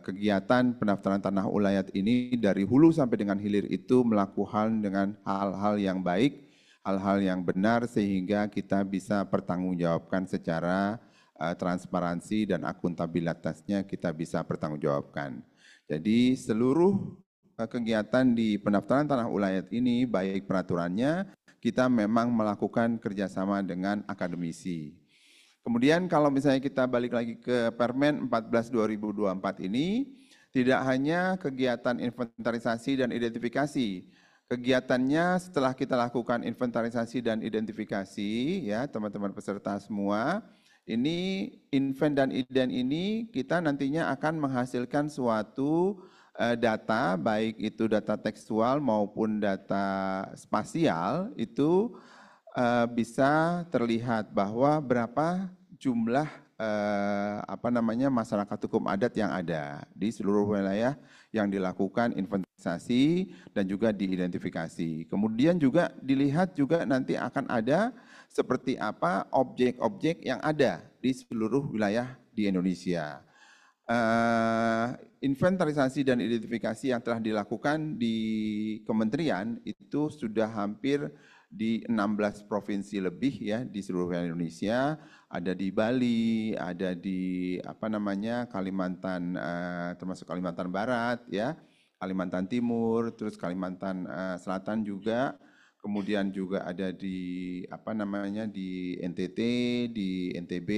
kegiatan pendaftaran tanah ulayat ini dari hulu sampai dengan hilir itu melakukan dengan hal-hal yang baik, hal-hal yang benar, sehingga kita bisa pertanggungjawabkan secara transparansi dan akuntabilitasnya kita bisa pertanggungjawabkan. Jadi seluruh kegiatan di pendaftaran tanah ulayat ini, baik peraturannya, kita memang melakukan kerjasama dengan akademisi. Kemudian kalau misalnya kita balik lagi ke Permen 14/2024 ini, tidak hanya kegiatan inventarisasi dan identifikasi. Kegiatannya setelah kita lakukan inventarisasi dan identifikasi, ya teman-teman peserta semua, ini invent dan ident ini kita nantinya akan menghasilkan suatu data, baik itu data tekstual maupun data spasial, itu bisa terlihat bahwa berapa jumlah masyarakat hukum adat yang ada di seluruh wilayah yang dilakukan inventarisasi dan juga diidentifikasi. Kemudian juga dilihat juga nanti akan ada seperti apa objek-objek yang ada di seluruh wilayah di Indonesia. Inventarisasi dan identifikasi yang telah dilakukan di kementerian itu sudah hampir di 16 provinsi lebih ya di seluruh Indonesia, ada di Bali, ada di Kalimantan, termasuk Kalimantan Barat ya, Kalimantan Timur, terus Kalimantan Selatan juga, kemudian juga ada di di NTT, di NTB,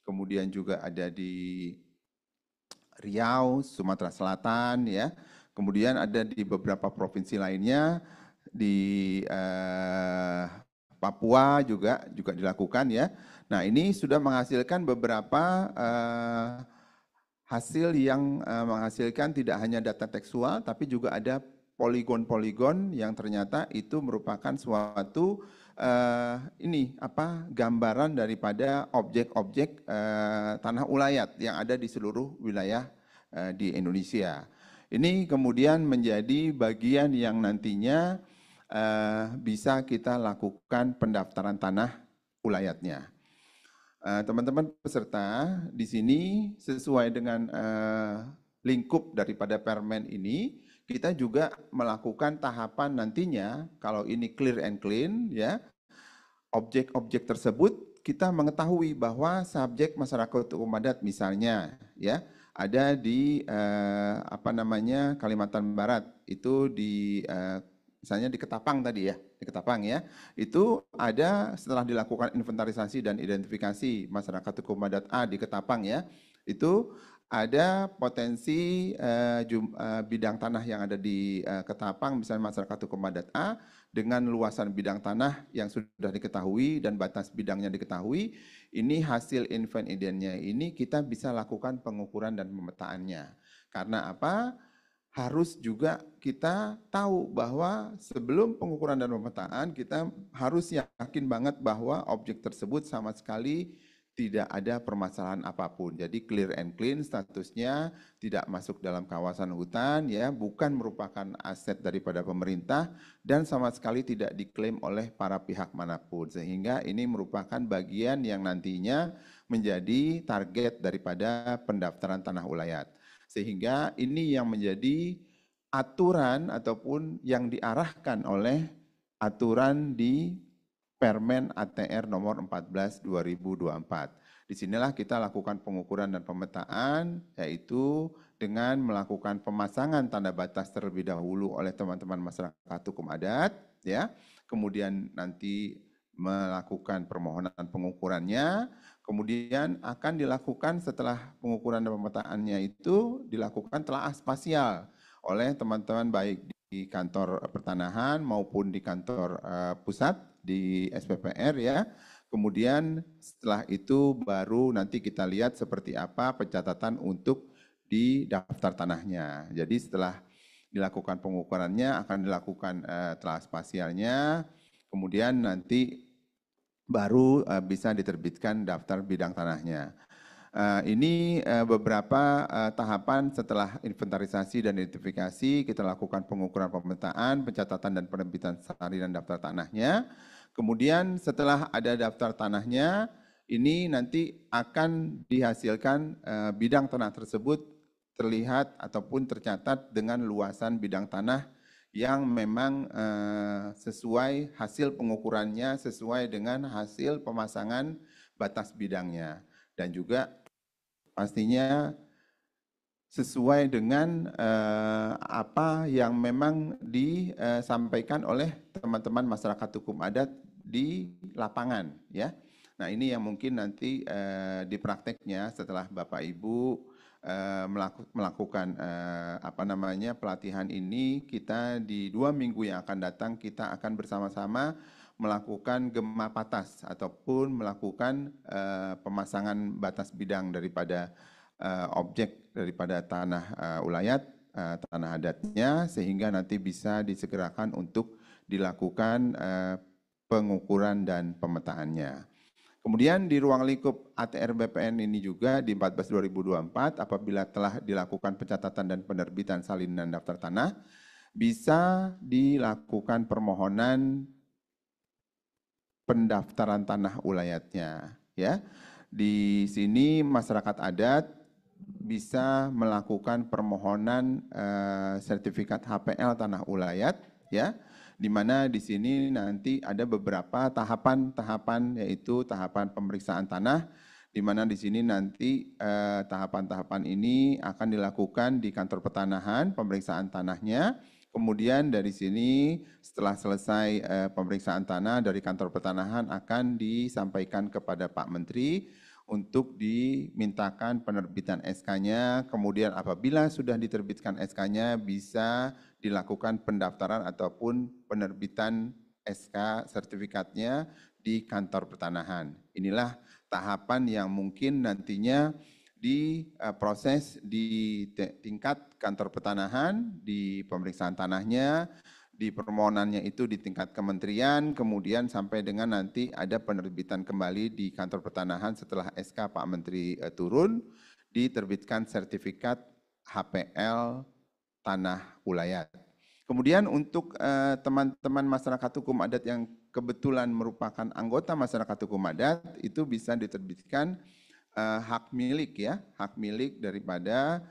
kemudian juga ada di Riau, Sumatera Selatan ya, kemudian ada di beberapa provinsi lainnya. Di Papua juga dilakukan ya. Nah ini sudah menghasilkan beberapa hasil yang menghasilkan tidak hanya data tekstual, tapi juga ada poligon-poligon yang ternyata itu merupakan suatu gambaran daripada objek-objek tanah ulayat yang ada di seluruh wilayah di Indonesia. Ini kemudian menjadi bagian yang nantinya bisa kita lakukan pendaftaran tanah ulayatnya. Teman-teman peserta, di sini sesuai dengan lingkup daripada permen ini, kita juga melakukan tahapan nantinya, kalau ini clear and clean, ya, objek-objek tersebut kita mengetahui bahwa subjek masyarakat hukum adat misalnya, ya, ada di Kalimantan Barat, itu di misalnya di Ketapang tadi ya, di Ketapang ya, itu ada setelah dilakukan inventarisasi dan identifikasi masyarakat hukum adat A di Ketapang ya, itu ada potensi bidang tanah yang ada di Ketapang, misalnya masyarakat hukum adat A, dengan luasan bidang tanah yang sudah diketahui dan batas bidangnya diketahui, ini hasil invent identnya ini kita bisa lakukan pengukuran dan pemetaannya. Karena apa? Harus juga kita tahu bahwa sebelum pengukuran dan pemetaan kita harus yakin banget bahwa objek tersebut sama sekali tidak ada permasalahan apapun. Jadi clear and clean statusnya, tidak masuk dalam kawasan hutan, ya, bukan merupakan aset daripada pemerintah dan sama sekali tidak diklaim oleh para pihak manapun. Sehingga ini merupakan bagian yang nantinya menjadi target daripada pendaftaran tanah ulayat. Sehingga ini yang menjadi aturan ataupun yang diarahkan oleh aturan di Permen ATR nomor 14 2024. Disinilah kita lakukan pengukuran dan pemetaan, yaitu dengan melakukan pemasangan tanda batas terlebih dahulu oleh teman-teman masyarakat hukum adat, ya. Kemudian nanti melakukan permohonan pengukurannya, kemudian akan dilakukan setelah pengukuran dan pemetaannya itu dilakukan telaah spasial oleh teman-teman baik di kantor pertanahan maupun di kantor pusat di SPPR ya. Kemudian setelah itu baru nanti kita lihat seperti apa pencatatan untuk di daftar tanahnya. Jadi setelah dilakukan pengukurannya akan dilakukan telaah spasialnya, kemudian nanti baru bisa diterbitkan daftar bidang tanahnya. Ini beberapa tahapan setelah inventarisasi dan identifikasi, kita lakukan pengukuran pemetaan, pencatatan dan penerbitan salinan daftar tanahnya. Kemudian setelah ada daftar tanahnya, ini nanti akan dihasilkan bidang tanah tersebut terlihat ataupun tercatat dengan luasan bidang tanah yang memang sesuai hasil pengukurannya, sesuai dengan hasil pemasangan batas bidangnya. Dan juga pastinya sesuai dengan apa yang memang disampaikan oleh teman-teman masyarakat hukum adat di lapangan ya. Nah, ini yang mungkin nanti di prakteknya setelah Bapak Ibu melakukan pelatihan ini, kita di 2 minggu yang akan datang kita akan bersama-sama melakukan gema patas ataupun melakukan pemasangan batas bidang daripada objek daripada tanah ulayat, tanah adatnya, sehingga nanti bisa disegerakan untuk dilakukan pengukuran dan pemetaannya. Kemudian di ruang lingkup ATR BPN ini juga di 14/2024 apabila telah dilakukan pencatatan dan penerbitan salinan daftar tanah, bisa dilakukan permohonan pendaftaran tanah ulayatnya ya. Di sini masyarakat adat bisa melakukan permohonan sertifikat HPL tanah ulayat ya, di mana di sini nanti ada beberapa tahapan-tahapan, yaitu tahapan pemeriksaan tanah, di mana di sini nanti tahapan-tahapan ini akan dilakukan di kantor pertanahan, pemeriksaan tanahnya. Kemudian dari sini setelah selesai pemeriksaan tanah dari kantor pertanahan akan disampaikan kepada Pak Menteri untuk dimintakan penerbitan SK-nya. Kemudian apabila sudah diterbitkan SK-nya bisa dilakukan pendaftaran ataupun penerbitan SK sertifikatnya di kantor pertanahan. Inilah tahapan yang mungkin nantinya diproses di tingkat kantor pertanahan, di pemeriksaan tanahnya, di permohonannya itu di tingkat kementerian, kemudian sampai dengan nanti ada penerbitan kembali di kantor pertanahan setelah SK Pak Menteri turun, diterbitkan sertifikat HPL tanah ulayat. Kemudian untuk teman-teman masyarakat hukum adat yang kebetulan merupakan anggota masyarakat hukum adat, itu bisa diterbitkan hak milik ya, hak milik daripada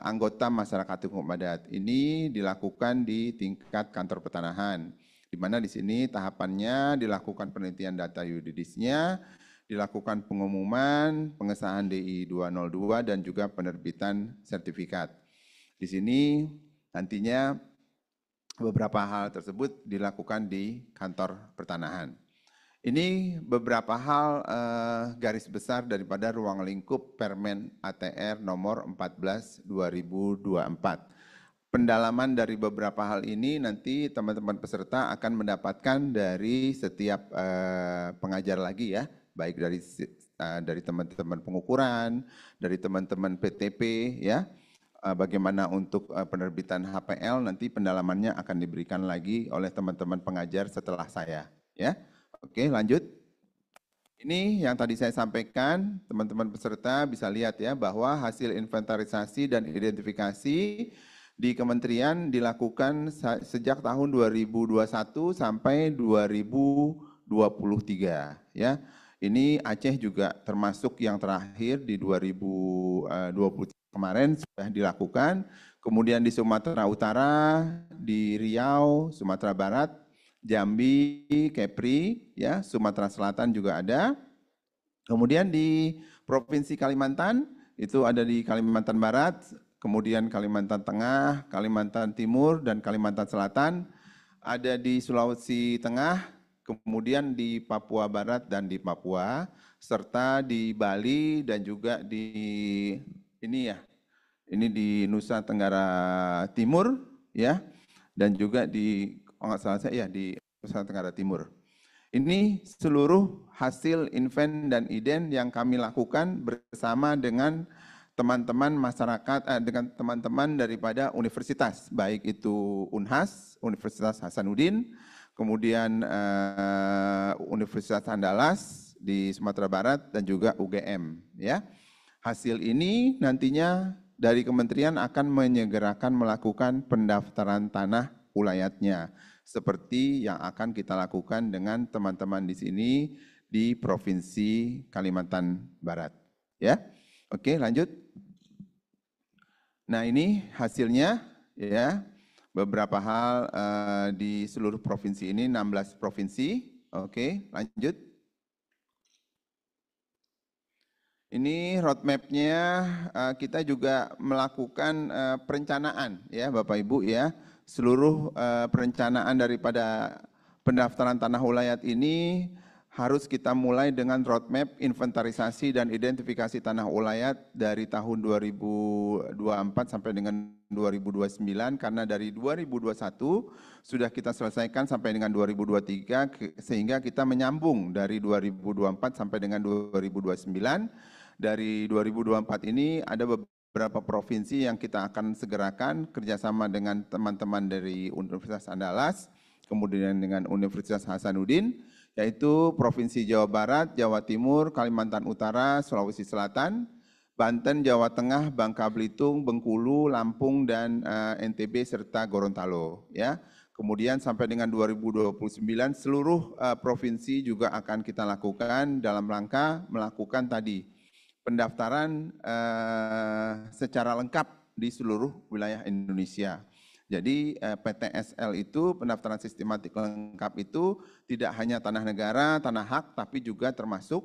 anggota masyarakat hukum adat. Ini dilakukan di tingkat kantor pertanahan, di mana di sini tahapannya dilakukan penelitian data yuridisnya, dilakukan pengumuman, pengesahan DI 202 dan juga penerbitan sertifikat. Di sini nantinya beberapa hal tersebut dilakukan di kantor pertanahan. Ini beberapa hal garis besar daripada ruang lingkup Permen ATR nomor 14 2024. Pendalaman dari beberapa hal ini nanti teman-teman peserta akan mendapatkan dari setiap pengajar lagi ya, baik dari teman-teman pengukuran, dari teman-teman PTP ya. Bagaimana untuk penerbitan HPL nanti pendalamannya akan diberikan lagi oleh teman-teman pengajar setelah saya ya. Oke, lanjut. Ini yang tadi saya sampaikan, teman-teman peserta bisa lihat ya bahwa hasil inventarisasi dan identifikasi di kementerian dilakukan sejak tahun 2021 sampai 2023 ya. Ini Aceh juga termasuk yang terakhir di 2020 kemarin sudah dilakukan. Kemudian di Sumatera Utara, di Riau, Sumatera Barat, Jambi, Kepri, ya, Sumatera Selatan juga ada. Kemudian di Provinsi Kalimantan, itu ada di Kalimantan Barat, kemudian Kalimantan Tengah, Kalimantan Timur, dan Kalimantan Selatan. Ada di Sulawesi Tengah, kemudian di Papua Barat dan di Papua, serta di Bali dan juga di ini di Nusa Tenggara Timur, ya, dan juga di, kalau nggak salah saya, ya, di Nusa Tenggara Timur. Ini seluruh hasil invent dan iden yang kami lakukan bersama dengan teman-teman masyarakat, dengan teman-teman daripada universitas, baik itu Unhas, Universitas Hasanuddin, kemudian Universitas Andalas di Sumatera Barat, dan juga UGM. Ya, hasil ini nantinya dari kementerian akan menyegerakan melakukan pendaftaran tanah ulayatnya, seperti yang akan kita lakukan dengan teman-teman di sini di Provinsi Kalimantan Barat. Ya, oke, lanjut. Nah, ini hasilnya, ya, beberapa hal di seluruh provinsi ini, 16 provinsi. Oke, lanjut. Ini roadmap-nya, kita juga melakukan perencanaan, ya Bapak Ibu, ya. Seluruh perencanaan daripada pendaftaran tanah ulayat ini harus kita mulai dengan roadmap inventarisasi dan identifikasi tanah ulayat dari tahun 2024 sampai dengan 2029, karena dari 2021 sudah kita selesaikan sampai dengan 2023, sehingga kita menyambung dari 2024 sampai dengan 2029. Dari 2024 ini ada beberapa provinsi yang kita akan segerakan kerjasama dengan teman-teman dari Universitas Andalas, kemudian dengan Universitas Hasanuddin, yaitu Provinsi Jawa Barat, Jawa Timur, Kalimantan Utara, Sulawesi Selatan, Banten, Jawa Tengah, Bangka Belitung, Bengkulu, Lampung, dan NTB serta Gorontalo. Ya, kemudian sampai dengan 2029 seluruh provinsi juga akan kita lakukan dalam rangka melakukan tadi pendaftaran secara lengkap di seluruh wilayah Indonesia. Jadi PTSL itu, pendaftaran sistematik lengkap itu tidak hanya tanah negara, tanah hak, tapi juga termasuk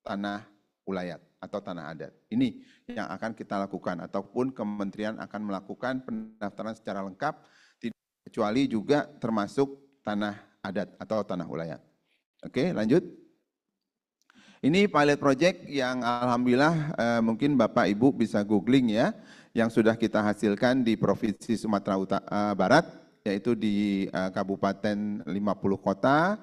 tanah ulayat atau tanah adat. Ini yang akan kita lakukan, ataupun kementerian akan melakukan pendaftaran secara lengkap, tidak kecuali juga termasuk tanah adat atau tanah ulayat. Oke, lanjut. Ini pilot project yang alhamdulillah mungkin Bapak Ibu bisa googling, ya, yang sudah kita hasilkan di Provinsi Sumatera Barat, yaitu di Kabupaten 50 kota,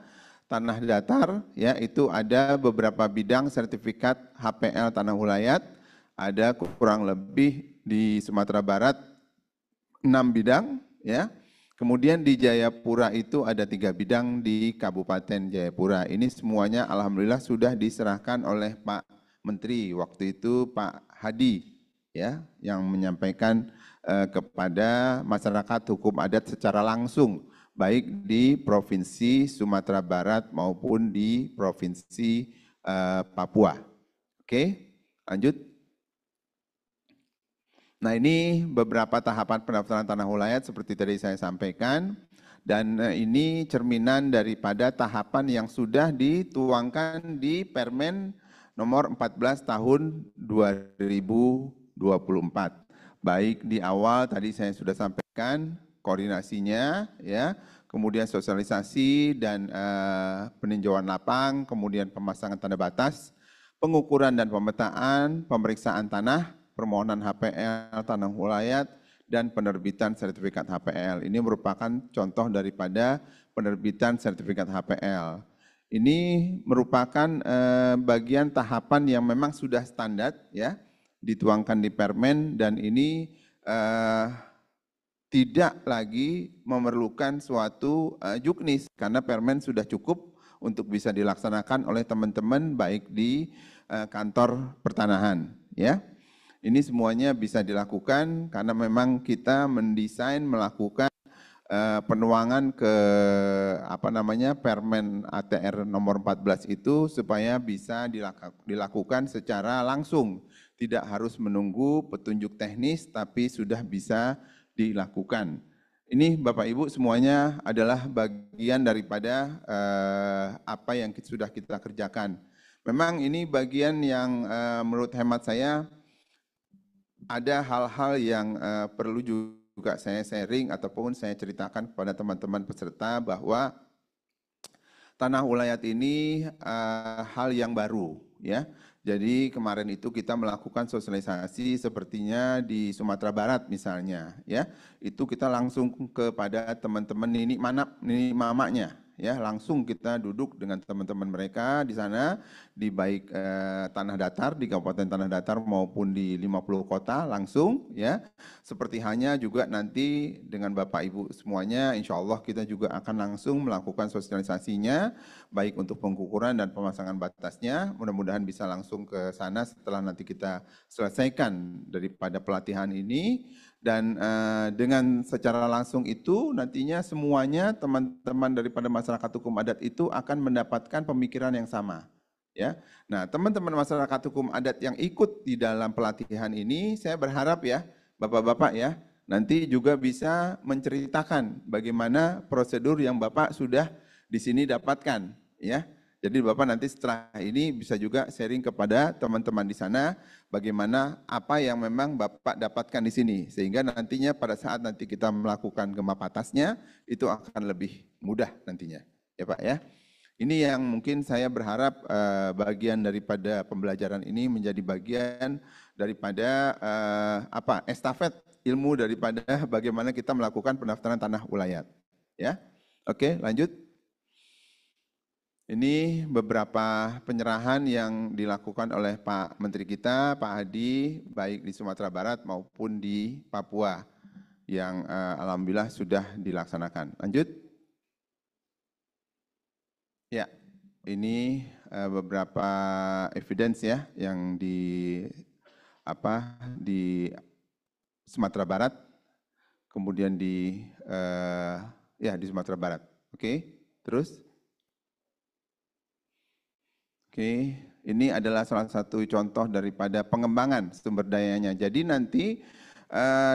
tanah datar, ya, itu ada beberapa bidang sertifikat HPL tanah ulayat, ada kurang lebih di Sumatera Barat 6 bidang, ya. Kemudian di Jayapura itu ada 3 bidang di Kabupaten Jayapura. Ini semuanya alhamdulillah sudah diserahkan oleh Pak Menteri waktu itu, Pak Hadi, ya, yang menyampaikan kepada masyarakat hukum adat secara langsung, baik di Provinsi Sumatera Barat maupun di Provinsi Papua. Oke, lanjut. Nah, ini beberapa tahapan pendaftaran tanah ulayat seperti tadi saya sampaikan, dan ini cerminan daripada tahapan yang sudah dituangkan di Permen nomor 14 tahun 2024. Baik di awal tadi saya sudah sampaikan koordinasinya, ya, kemudian sosialisasi dan peninjauan lapang, kemudian pemasangan tanda batas, pengukuran dan pemetaan, pemeriksaan tanah, permohonan HPL tanah ulayat, dan penerbitan sertifikat HPL. Ini merupakan contoh daripada penerbitan sertifikat HPL. Ini merupakan bagian tahapan yang memang sudah standar, ya, dituangkan di Permen, dan ini tidak lagi memerlukan suatu juknis, karena Permen sudah cukup untuk bisa dilaksanakan oleh teman-teman baik di kantor pertanahan, ya. Ini semuanya bisa dilakukan karena memang kita mendesain melakukan penuangan ke Permen ATR nomor 14 itu supaya bisa dilakukan secara langsung, tidak harus menunggu petunjuk teknis tapi sudah bisa dilakukan. Ini Bapak Ibu semuanya adalah bagian daripada apa yang sudah kita kerjakan. Memang ini bagian yang menurut hemat saya ada hal-hal yang perlu juga saya sharing ataupun saya ceritakan kepada teman-teman peserta bahwa Tanah Ulayat ini hal yang baru ya. Jadi kemarin itu kita melakukan sosialisasi sepertinya di Sumatera Barat misalnya ya. Itu kita langsung kepada teman-teman nini mamanya ya, langsung kita duduk dengan teman-teman mereka di sana di baik Tanah Datar, di Kabupaten Tanah Datar maupun di 50 kota langsung ya. Seperti hanya juga nanti dengan Bapak Ibu semuanya insya Allah kita juga akan langsung melakukan sosialisasinya baik untuk pengukuran dan pemasangan batasnya. Mudah-mudahan bisa langsung ke sana setelah nanti kita selesaikan daripada pelatihan ini. Dan dengan secara langsung itu nantinya semuanya teman-teman daripada masyarakat hukum adat itu akan mendapatkan pemikiran yang sama. Ya, nah teman-teman masyarakat hukum adat yang ikut di dalam pelatihan ini, saya berharap ya, Bapak-bapak ya, nanti juga bisa menceritakan bagaimana prosedur yang Bapak sudah di sini dapatkan. Ya, jadi Bapak nanti setelah ini bisa juga sharing kepada teman-teman di sana bagaimana apa yang memang Bapak dapatkan di sini. Sehingga nantinya pada saat nanti kita melakukan gempa atasnya itu akan lebih mudah nantinya. Ya Pak ya. Ini yang mungkin saya berharap bagian daripada pembelajaran ini menjadi bagian daripada estafet ilmu daripada bagaimana kita melakukan pendaftaran tanah ulayat. Ya. Oke, lanjut. Ini beberapa penyerahan yang dilakukan oleh Pak Menteri kita, Pak Hadi, baik di Sumatera Barat maupun di Papua, yang alhamdulillah sudah dilaksanakan. Lanjut. Ya, ini beberapa evidence ya yang di Sumatera Barat, kemudian di Sumatera Barat. Oke, terus. Oke, ini adalah salah satu contoh daripada pengembangan sumber dayanya. Jadi nanti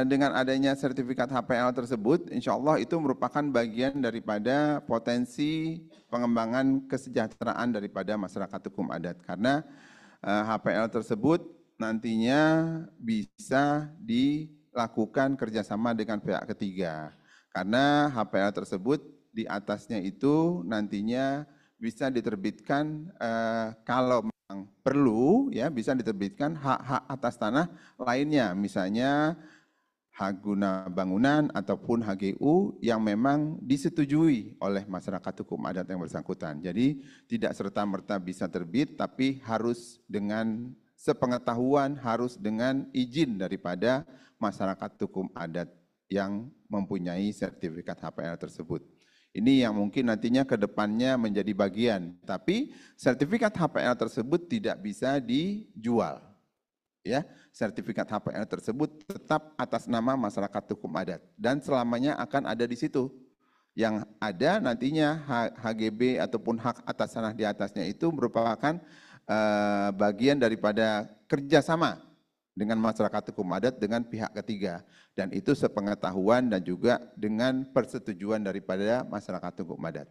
dengan adanya sertifikat HPL tersebut, insya Allah itu merupakan bagian daripada potensi pengembangan kesejahteraan daripada masyarakat hukum adat. Karena HPL tersebut nantinya bisa dilakukan kerjasama dengan pihak ketiga. Karena HPL tersebut di atasnya itu nantinya bisa diterbitkan kalau memang perlu ya, bisa diterbitkan hak-hak atas tanah lainnya, misalnya hak guna bangunan ataupun HGU yang memang disetujui oleh masyarakat hukum adat yang bersangkutan. Jadi tidak serta-merta bisa terbit, tapi harus dengan sepengetahuan, harus dengan izin daripada masyarakat hukum adat yang mempunyai sertifikat HPL tersebut. Ini yang mungkin nantinya ke depannya menjadi bagian. Tapi sertifikat HPL tersebut tidak bisa dijual. Ya, sertifikat HPL tersebut tetap atas nama masyarakat hukum adat dan selamanya akan ada di situ. Yang ada nantinya HGB ataupun hak atas tanah di atasnya itu merupakan bagian daripada kerjasama dengan masyarakat hukum adat dengan pihak ketiga, dan itu sepengetahuan dan juga dengan persetujuan daripada masyarakat hukum adat.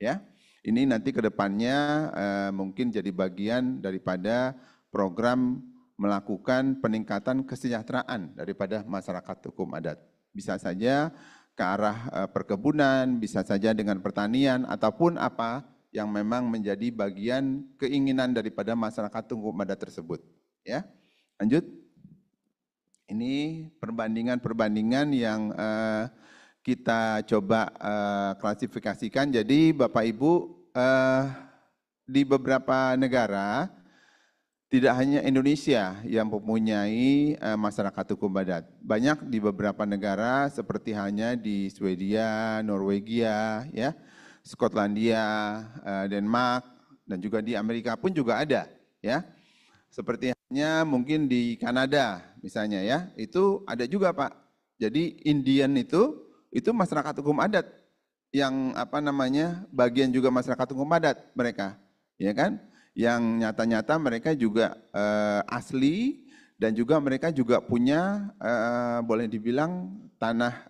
Ya, ini nanti ke depannya mungkin jadi bagian daripada program melakukan peningkatan kesejahteraan daripada masyarakat hukum adat. Bisa saja ke arah perkebunan, bisa saja dengan pertanian ataupun apa yang memang menjadi bagian keinginan daripada masyarakat hukum adat tersebut. Ya, lanjut. Ini perbandingan-perbandingan yang kita coba klasifikasikan. Jadi Bapak Ibu di beberapa negara, tidak hanya Indonesia yang mempunyai masyarakat hukum adat. Banyak di beberapa negara seperti hanya di Swedia, Norwegia, ya, Skotlandia, Denmark, dan juga di Amerika pun juga ada, ya. Seperti hanya mungkin di Kanada misalnya ya, itu ada juga Pak. Jadi Indian itu itu masyarakat hukum adat yang bagian juga masyarakat hukum adat mereka, ya kan? Yang nyata-nyata mereka juga asli dan juga mereka juga punya boleh dibilang tanah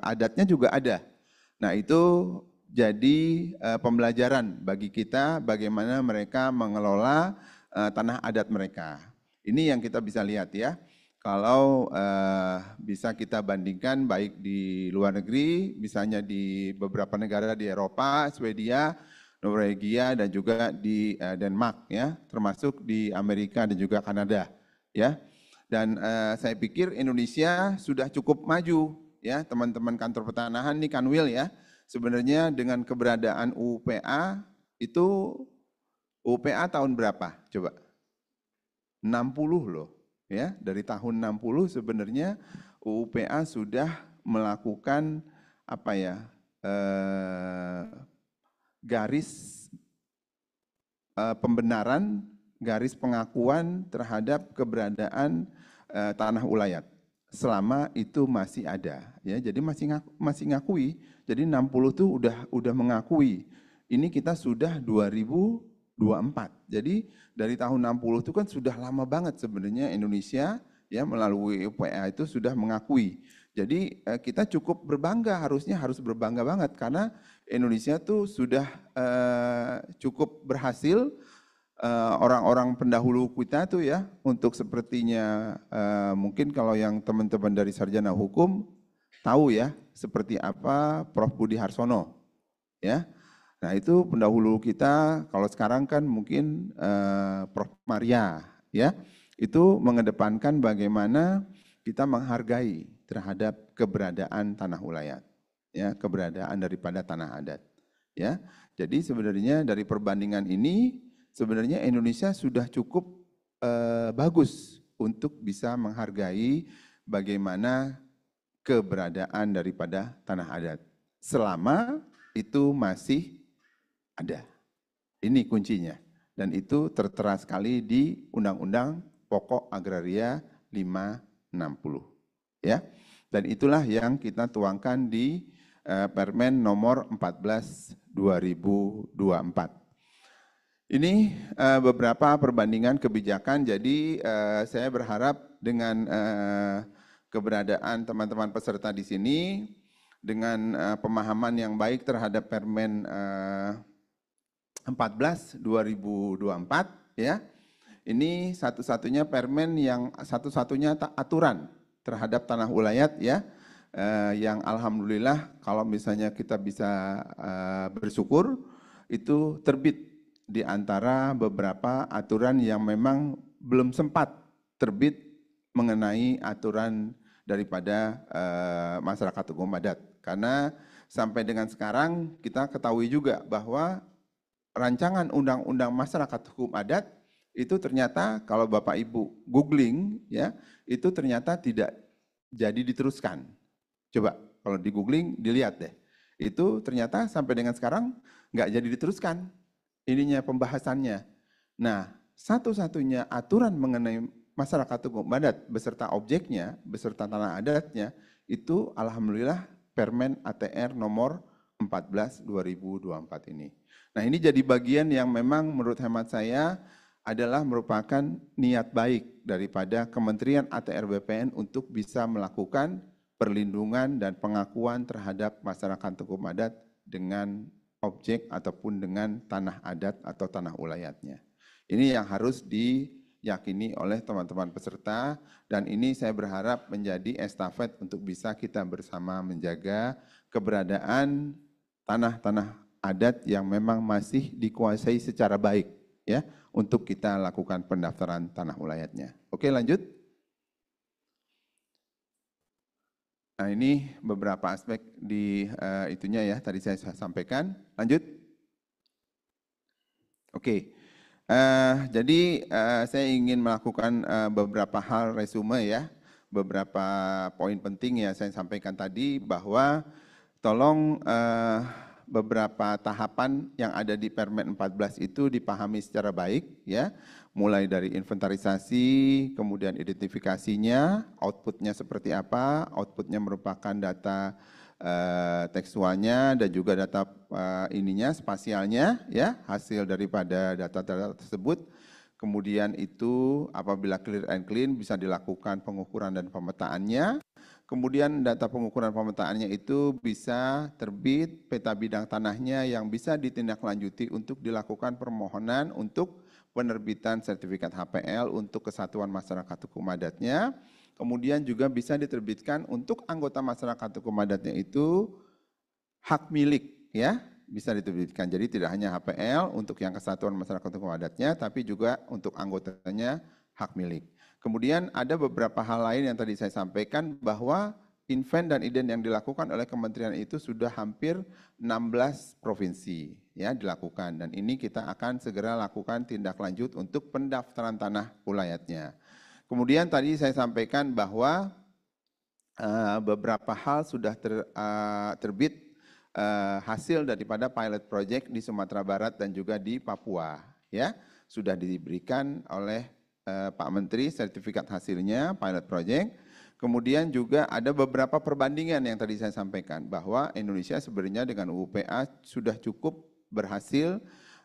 adatnya juga ada. Nah itu jadi pembelajaran bagi kita bagaimana mereka mengelola tanah adat mereka. Ini yang kita bisa lihat ya. Kalau bisa kita bandingkan baik di luar negeri, misalnya di beberapa negara di Eropa, Swedia, Norwegia dan juga di Denmark ya, termasuk di Amerika dan juga Kanada ya. Dan saya pikir Indonesia sudah cukup maju ya, teman-teman kantor pertanahan nih Kanwil ya. Sebenarnya dengan keberadaan UPA itu UPA tahun berapa? Coba. 60 loh. Ya, dari tahun 60 sebenarnya UPA sudah melakukan garis pembenaran, garis pengakuan terhadap keberadaan tanah ulayat selama itu masih ada ya. Jadi masih ngakui. Jadi 60 tuh udah mengakui. Ini kita sudah 2024. Jadi dari tahun 60 itu kan sudah lama banget sebenarnya Indonesia ya melalui UPA itu sudah mengakui. Jadi kita cukup berbangga, harus berbangga banget karena Indonesia tuh sudah cukup berhasil. Orang-orang pendahulu kita tuh ya untuk sepertinya mungkin kalau yang teman-teman dari sarjana hukum tahu ya seperti apa Prof. Budi Harsono ya. Nah itu pendahulu kita, kalau sekarang kan mungkin Prof. Maria ya, itu mengedepankan bagaimana kita menghargai terhadap keberadaan tanah ulayat, ya, keberadaan daripada tanah adat. Ya, jadi sebenarnya dari perbandingan ini, sebenarnya Indonesia sudah cukup bagus untuk bisa menghargai bagaimana keberadaan daripada tanah adat. Selama itu masih ada. Ini kuncinya. Dan itu tertera sekali di Undang-Undang Pokok Agraria 560. Ya. Dan itulah yang kita tuangkan di Permen nomor 14 2024. Ini beberapa perbandingan kebijakan. Jadi saya berharap dengan keberadaan teman-teman peserta di sini dengan pemahaman yang baik terhadap Permen 14 2024 ya. Ini satu-satunya permen yang satu-satunya aturan terhadap tanah ulayat ya. Yang alhamdulillah kalau misalnya kita bisa bersyukur itu terbit di antara beberapa aturan yang memang belum sempat terbit mengenai aturan daripada masyarakat hukum adat. Karena sampai dengan sekarang kita ketahui juga bahwa rancangan undang-undang masyarakat hukum adat itu ternyata kalau Bapak Ibu googling ya, itu ternyata tidak jadi diteruskan. Coba kalau di googling dilihat deh. Itu ternyata sampai dengan sekarang nggak jadi diteruskan ininya pembahasannya. Nah, satu-satunya aturan mengenai masyarakat hukum adat beserta objeknya, beserta tanah adatnya, itu alhamdulillah Permen ATR nomor 14 2024 ini. Nah ini jadi bagian yang memang menurut hemat saya adalah merupakan niat baik daripada Kementerian ATR BPN untuk bisa melakukan perlindungan dan pengakuan terhadap masyarakat hukum adat dengan objek ataupun dengan tanah adat atau tanah ulayatnya. Ini yang harus diyakini oleh teman-teman peserta dan ini saya berharap menjadi estafet untuk bisa kita bersama menjaga keberadaan tanah-tanah adat yang memang masih dikuasai secara baik ya untuk kita lakukan pendaftaran tanah ulayatnya. Oke, lanjut. Nah, ini beberapa aspek di itunya ya tadi saya sampaikan. Lanjut. Oke. Jadi saya ingin melakukan beberapa hal resume ya. Beberapa poin penting ya saya sampaikan tadi bahwa tolong beberapa tahapan yang ada di Permen 14 itu dipahami secara baik ya, mulai dari inventarisasi, kemudian identifikasinya, outputnya seperti apa, outputnya merupakan data tekstualnya dan juga data ininya, spasialnya, ya, hasil daripada data-data tersebut. Kemudian itu apabila clear and clean bisa dilakukan pengukuran dan pemetaannya. Kemudian data pengukuran pemetaannya itu bisa terbit peta bidang tanahnya yang bisa ditindaklanjuti untuk dilakukan permohonan untuk penerbitan sertifikat HPL untuk kesatuan masyarakat hukum adatnya. Kemudian juga bisa diterbitkan untuk anggota masyarakat hukum adatnya itu hak milik, ya, bisa diterbitkan. Jadi tidak hanya HPL untuk yang kesatuan masyarakat hukum adatnya, tapi juga untuk anggotanya hak milik. Kemudian ada beberapa hal lain yang tadi saya sampaikan bahwa invent dan ident yang dilakukan oleh kementerian itu sudah hampir 16 provinsi ya dilakukan, dan ini kita akan segera lakukan tindak lanjut untuk pendaftaran tanah ulayatnya. Kemudian tadi saya sampaikan bahwa beberapa hal sudah terbit hasil daripada pilot project di Sumatera Barat dan juga di Papua, ya sudah diberikan oleh Pak Menteri sertifikat hasilnya pilot project. Kemudian juga ada beberapa perbandingan yang tadi saya sampaikan bahwa Indonesia sebenarnya dengan UPA sudah cukup berhasil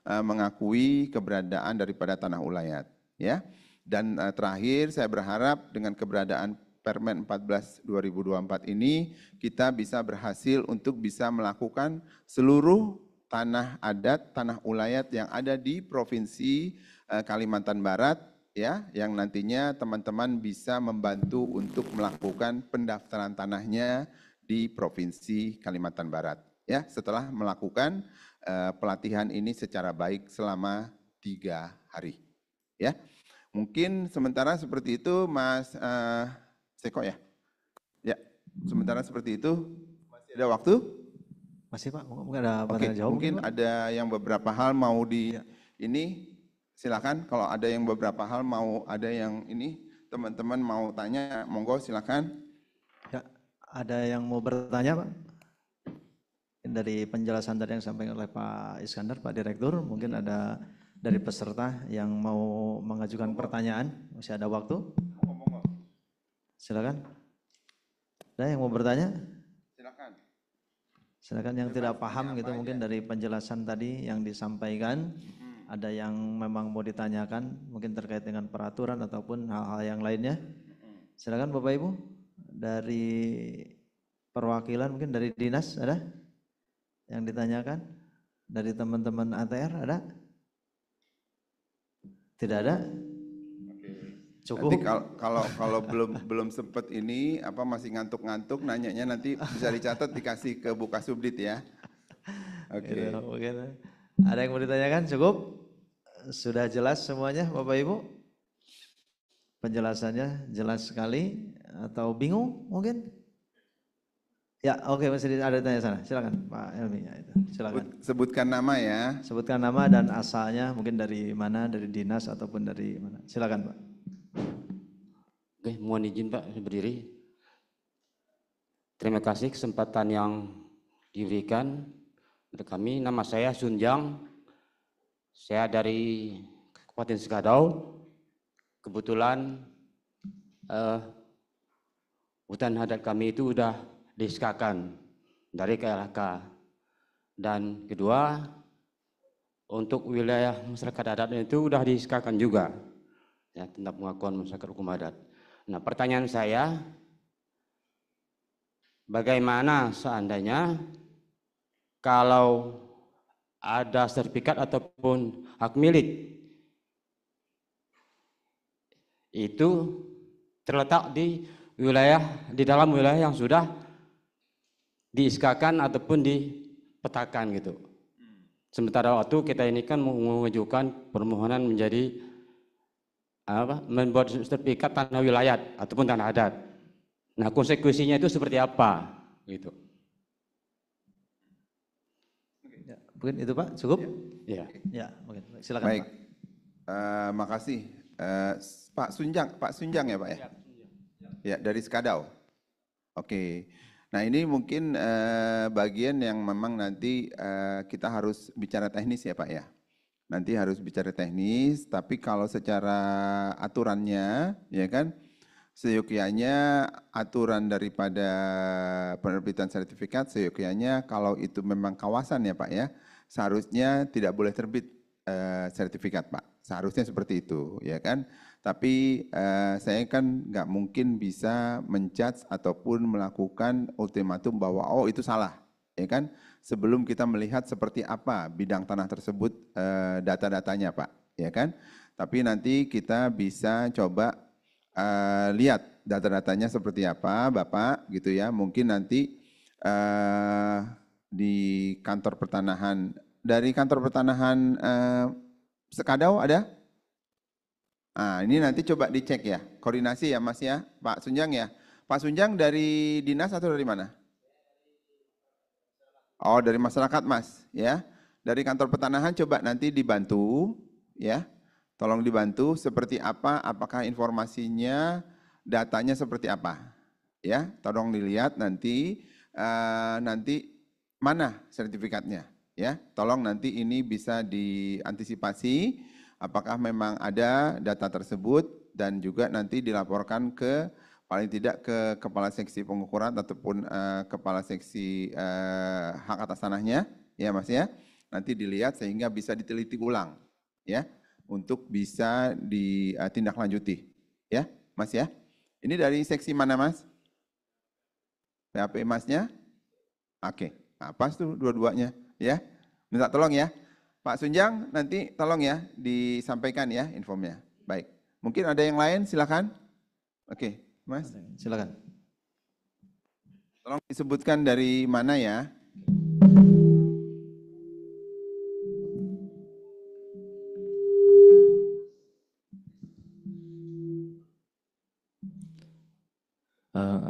mengakui keberadaan daripada tanah ulayat, ya. Dan terakhir saya berharap dengan keberadaan Permen 14 2024 ini kita bisa berhasil untuk bisa melakukan seluruh tanah adat, tanah ulayat yang ada di Provinsi Kalimantan Barat, ya, yang nantinya teman-teman bisa membantu untuk melakukan pendaftaran tanahnya di Provinsi Kalimantan Barat, ya, setelah melakukan pelatihan ini secara baik selama 3 hari, ya. Mungkin sementara seperti itu, Mas Seko, ya. Ya, sementara seperti itu. Masih ada waktu? Masih Pak, mungkin ada Oke, jawab. mungkin ada yang beberapa hal mau di ini. Silakan, kalau ada yang beberapa hal mau, ada yang ini teman-teman mau tanya, monggo silakan. Ya, ada yang mau bertanya Pak? Dari penjelasan tadi yang disampaikan oleh Pak Iskandar, Pak Direktur, mungkin ada dari peserta yang mau mengajukan pertanyaan, masih ada waktu? Silakan. Ada yang mau bertanya? Silakan. Silakan yang tidak paham gitu mungkin dari penjelasan tadi yang disampaikan. Ada yang memang mau ditanyakan mungkin terkait dengan peraturan ataupun hal-hal yang lainnya. Silakan Bapak Ibu, dari perwakilan mungkin dari dinas ada yang ditanyakan, dari teman-teman ATR ada? Tidak ada? Cukup. Nanti kalau belum sempat ini apa masih ngantuk-ngantuk nanyanya, nanti bisa dicatat dikasih ke Bu Kasubdit, ya. Oke. Mungkin ada yang mau ditanyakan? Cukup? Sudah jelas semuanya Bapak Ibu? Penjelasannya jelas sekali atau bingung mungkin? Ya, oke, masih ada tanya sana. Silakan Pak Helmi, ya, itu. Silakan. Sebutkan nama, ya. Sebutkan nama dan asalnya mungkin dari mana, dari dinas ataupun dari mana. Silakan Pak. Oke, mohon izin Pak, saya berdiri. Terima kasih kesempatan yang diberikan kepada kami. Nama saya Sunjang. Saya dari Kabupaten Sekadau. Kebetulan hutan adat kami itu sudah diseskakan dari KLHK. Dan kedua, untuk wilayah masyarakat adat itu sudah diseskakan juga, ya, tentang pengakuan masyarakat hukum adat. Nah, pertanyaan saya, bagaimana seandainya kalau ada sertifikat ataupun hak milik itu terletak di dalam wilayah yang sudah diiskakan ataupun dipetakan gitu. Sementara waktu kita ini kan mengajukan permohonan menjadi membuat sertifikat tanah wilayah ataupun tanah adat. Nah, konsekuensinya itu seperti apa gitu. Mungkin itu Pak, cukup? Ya. Ya, mungkin. Silakan Baik. Pak. Makasih. Pak Sunjang ya Pak, ya? Ya, dari Sekadau. Oke. Nah, ini mungkin bagian yang memang nanti kita harus bicara teknis ya Pak, ya. Nanti harus bicara teknis, tapi kalau secara aturannya ya kan Seyogyanya aturan daripada penerbitan sertifikat, seyogyanya kalau itu memang kawasan ya Pak ya, seharusnya tidak boleh terbit sertifikat Pak. Seharusnya seperti itu ya kan. Tapi saya kan nggak mungkin bisa menjudge ataupun melakukan ultimatum bahwa oh itu salah ya kan. Sebelum kita melihat seperti apa bidang tanah tersebut data-datanya Pak ya kan. Tapi nanti kita bisa coba lihat data-datanya seperti apa Bapak gitu ya. Mungkin nanti di kantor pertanahan, dari kantor pertanahan Sekadau ada? Nah ini nanti coba dicek ya, koordinasi ya Mas ya, Pak Sunjang ya. Pak Sunjang dari dinas atau dari mana? Oh dari masyarakat Mas ya. Dari kantor pertanahan coba nanti dibantu ya. Tolong dibantu seperti apa, apakah informasinya, datanya seperti apa. Ya, tolong dilihat nanti mana sertifikatnya. Ya, tolong nanti ini bisa diantisipasi apakah memang ada data tersebut dan juga nanti dilaporkan ke paling tidak ke kepala seksi pengukuran ataupun kepala seksi hak atas tanahnya, ya Mas ya. Nanti dilihat sehingga bisa diteliti ulang, ya, untuk bisa ditindaklanjuti, ya Mas ya. Ini dari seksi mana Mas? PAP Masnya? Oke, nah, pas tuh dua-duanya. Ya, minta tolong ya, Pak Sunjang nanti tolong ya disampaikan ya informnya. Baik, mungkin ada yang lain silakan. Oke, Mas. Silakan. Tolong disebutkan dari mana ya.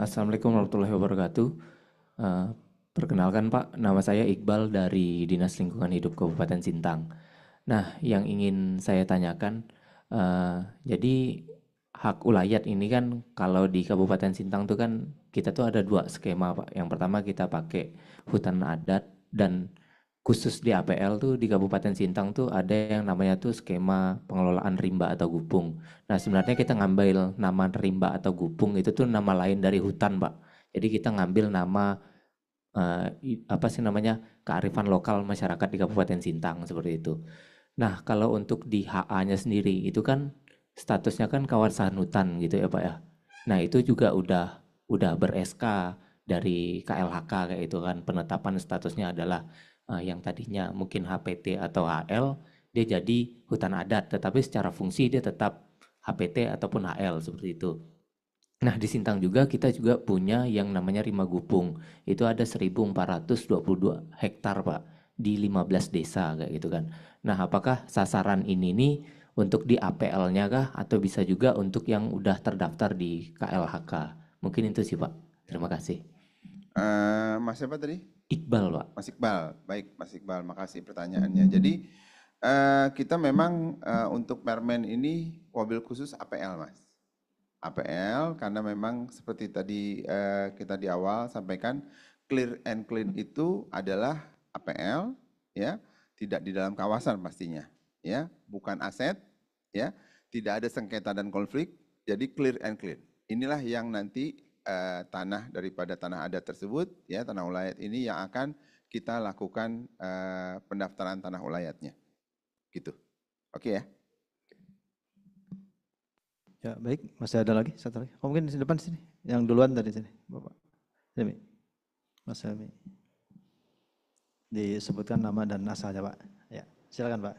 Assalamualaikum warahmatullahi wabarakatuh. Perkenalkan Pak, nama saya Iqbal dari Dinas Lingkungan Hidup Kabupaten Sintang. Nah, yang ingin saya tanyakan, jadi hak ulayat ini kan kalau di Kabupaten Sintang tuh kan kita tuh ada dua skema Pak. Yang pertama kita pakai hutan adat dan khusus di APL tuh di Kabupaten Sintang tuh ada yang namanya tuh skema pengelolaan rimba atau gupung. Nah, sebenarnya kita ngambil nama rimba atau gupung itu tuh nama lain dari hutan Pak. Jadi kita ngambil nama kearifan lokal masyarakat di Kabupaten Sintang seperti itu. Nah, kalau untuk di HA-nya sendiri itu kan statusnya kan kawasan hutan gitu ya Pak ya. Nah, itu juga udah ber-SK dari KLHK kayak itu kan, penetapan statusnya adalah yang tadinya mungkin HPT atau HL dia jadi hutan adat, tetapi secara fungsi dia tetap HPT ataupun HL seperti itu. Nah, di Sintang juga kita juga punya yang namanya Rimba Gupung. Itu ada 1422 hektar, Pak, di 15 desa kayak gitu kan. Nah, apakah sasaran ini nih untuk di APL-nya kah atau bisa juga untuk yang udah terdaftar di KLHK? Mungkin itu sih, Pak. Terima kasih. Mas siapa tadi? Iqbal, Pak. Mas Iqbal. Baik, Mas Iqbal, makasih pertanyaannya. Jadi kita memang untuk permen ini mobil khusus APL, Mas. APL karena memang seperti tadi kita di awal sampaikan clear and clean itu adalah APL ya, tidak di dalam kawasan pastinya ya, bukan aset ya, tidak ada sengketa dan konflik, jadi clear and clean. Inilah yang nanti tanah daripada tanah adat tersebut ya, tanah ulayat ini yang akan kita lakukan pendaftaran tanah ulayatnya. Gitu. Oke ya. Ya baik, masih ada lagi satu lagi. Oh, mungkin di depan sini, yang duluan tadi sini, Bapak. Sini, Mas Helmi. Disebutkan nama dan asalnya Pak. Ya, silakan Pak.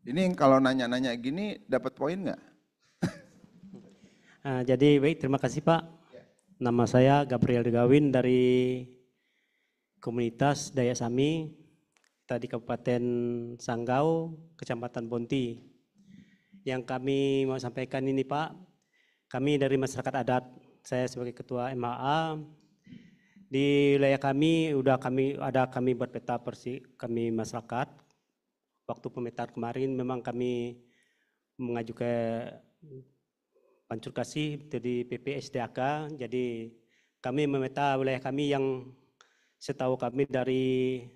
Ini kalau nanya-nanya gini dapat poin nggak? Jadi baik, terima kasih Pak. Nama saya Gabriel Degawin dari komunitas Dayak Sami, kita di Kabupaten Sanggau, Kecamatan Bonti. Yang kami mau sampaikan ini Pak, kami dari masyarakat adat, saya sebagai ketua MAA, di wilayah kami kami buat peta kami masyarakat. Waktu pemetaan kemarin memang kami mengajukan ke Pancur Kasih dari PPSDAK, jadi kami memeta wilayah kami yang setahu kami dari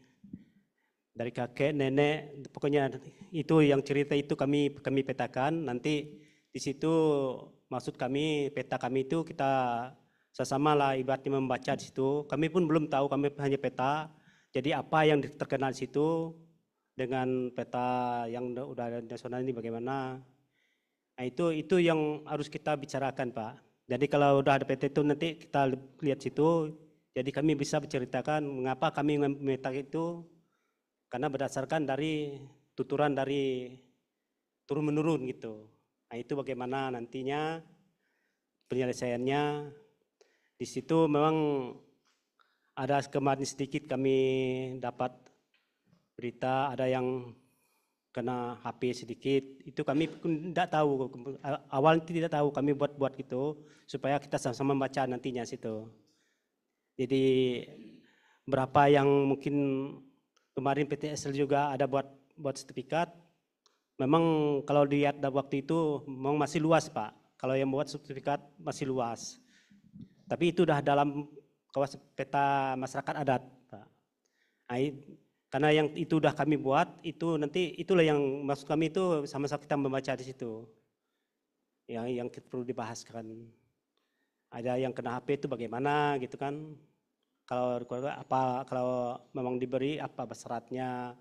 kakek, nenek, pokoknya itu yang cerita itu kami petakan. Nanti di situ maksud kami, peta kami itu kita sama lah ibaratnya membaca di situ. Kami pun belum tahu, kami hanya peta. Jadi apa yang terkenal di situ dengan peta yang udah ada nasional ini bagaimana? Nah itu yang harus kita bicarakan Pak. Jadi kalau udah ada peta itu nanti kita lihat situ. Jadi kami bisa menceritakan mengapa kami memeta itu karena berdasarkan dari tuturan dari turun menurun gitu. Nah itu bagaimana nantinya penyelesaiannya. Di situ memang ada kemarin sedikit kami dapat berita ada yang kena HP sedikit. Itu kami pun tidak tahu, awalnya tidak tahu, kami buat gitu supaya kita sama-sama membaca nantinya situ. Jadi berapa yang mungkin kemarin PTSL juga ada buat sertifikat. Memang kalau dilihat waktu itu memang masih luas Pak. Kalau yang buat sertifikat masih luas. Tapi itu sudah dalam kawasan peta masyarakat adat Pak. Nah, karena yang itu sudah kami buat, itu nanti itulah yang maksud kami itu sama-sama kita membaca di situ. Yang perlu dibahaskan. Ada yang kena HP itu bagaimana gitu kan. Kalau memang diberi apa syaratnya.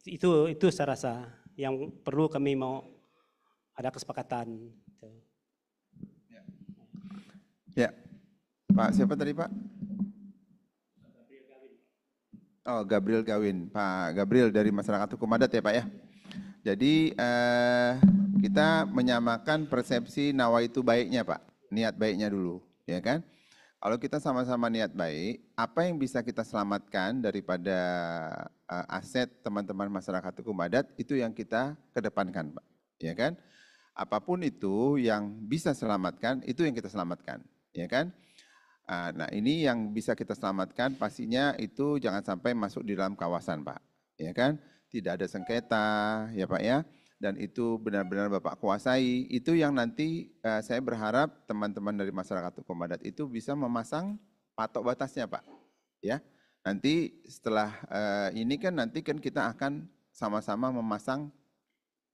Itu saya rasa yang perlu kami mau ada kesepakatan. Ya, Pak siapa tadi Pak? Oh Gabriel Gawin, Pak Gabriel dari Masyarakat Hukum Adat ya Pak ya. Jadi kita menyamakan persepsi nawaitu baiknya Pak, niat baiknya dulu, ya kan? Kalau kita sama-sama niat baik, apa yang bisa kita selamatkan daripada aset teman-teman masyarakat hukum adat itu yang kita kedepankan, Pak. Ya kan? Apapun itu yang bisa selamatkan, itu yang kita selamatkan, ya kan? Nah, ini yang bisa kita selamatkan pastinya itu jangan sampai masuk di dalam kawasan, Pak. Ya kan? Tidak ada sengketa, ya Pak ya. Dan itu benar-benar Bapak kuasai, itu yang nanti saya berharap teman-teman dari masyarakat hukum adat itu bisa memasang patok batasnya Pak. Ya, nanti setelah ini kan nanti kan kita akan sama-sama memasang,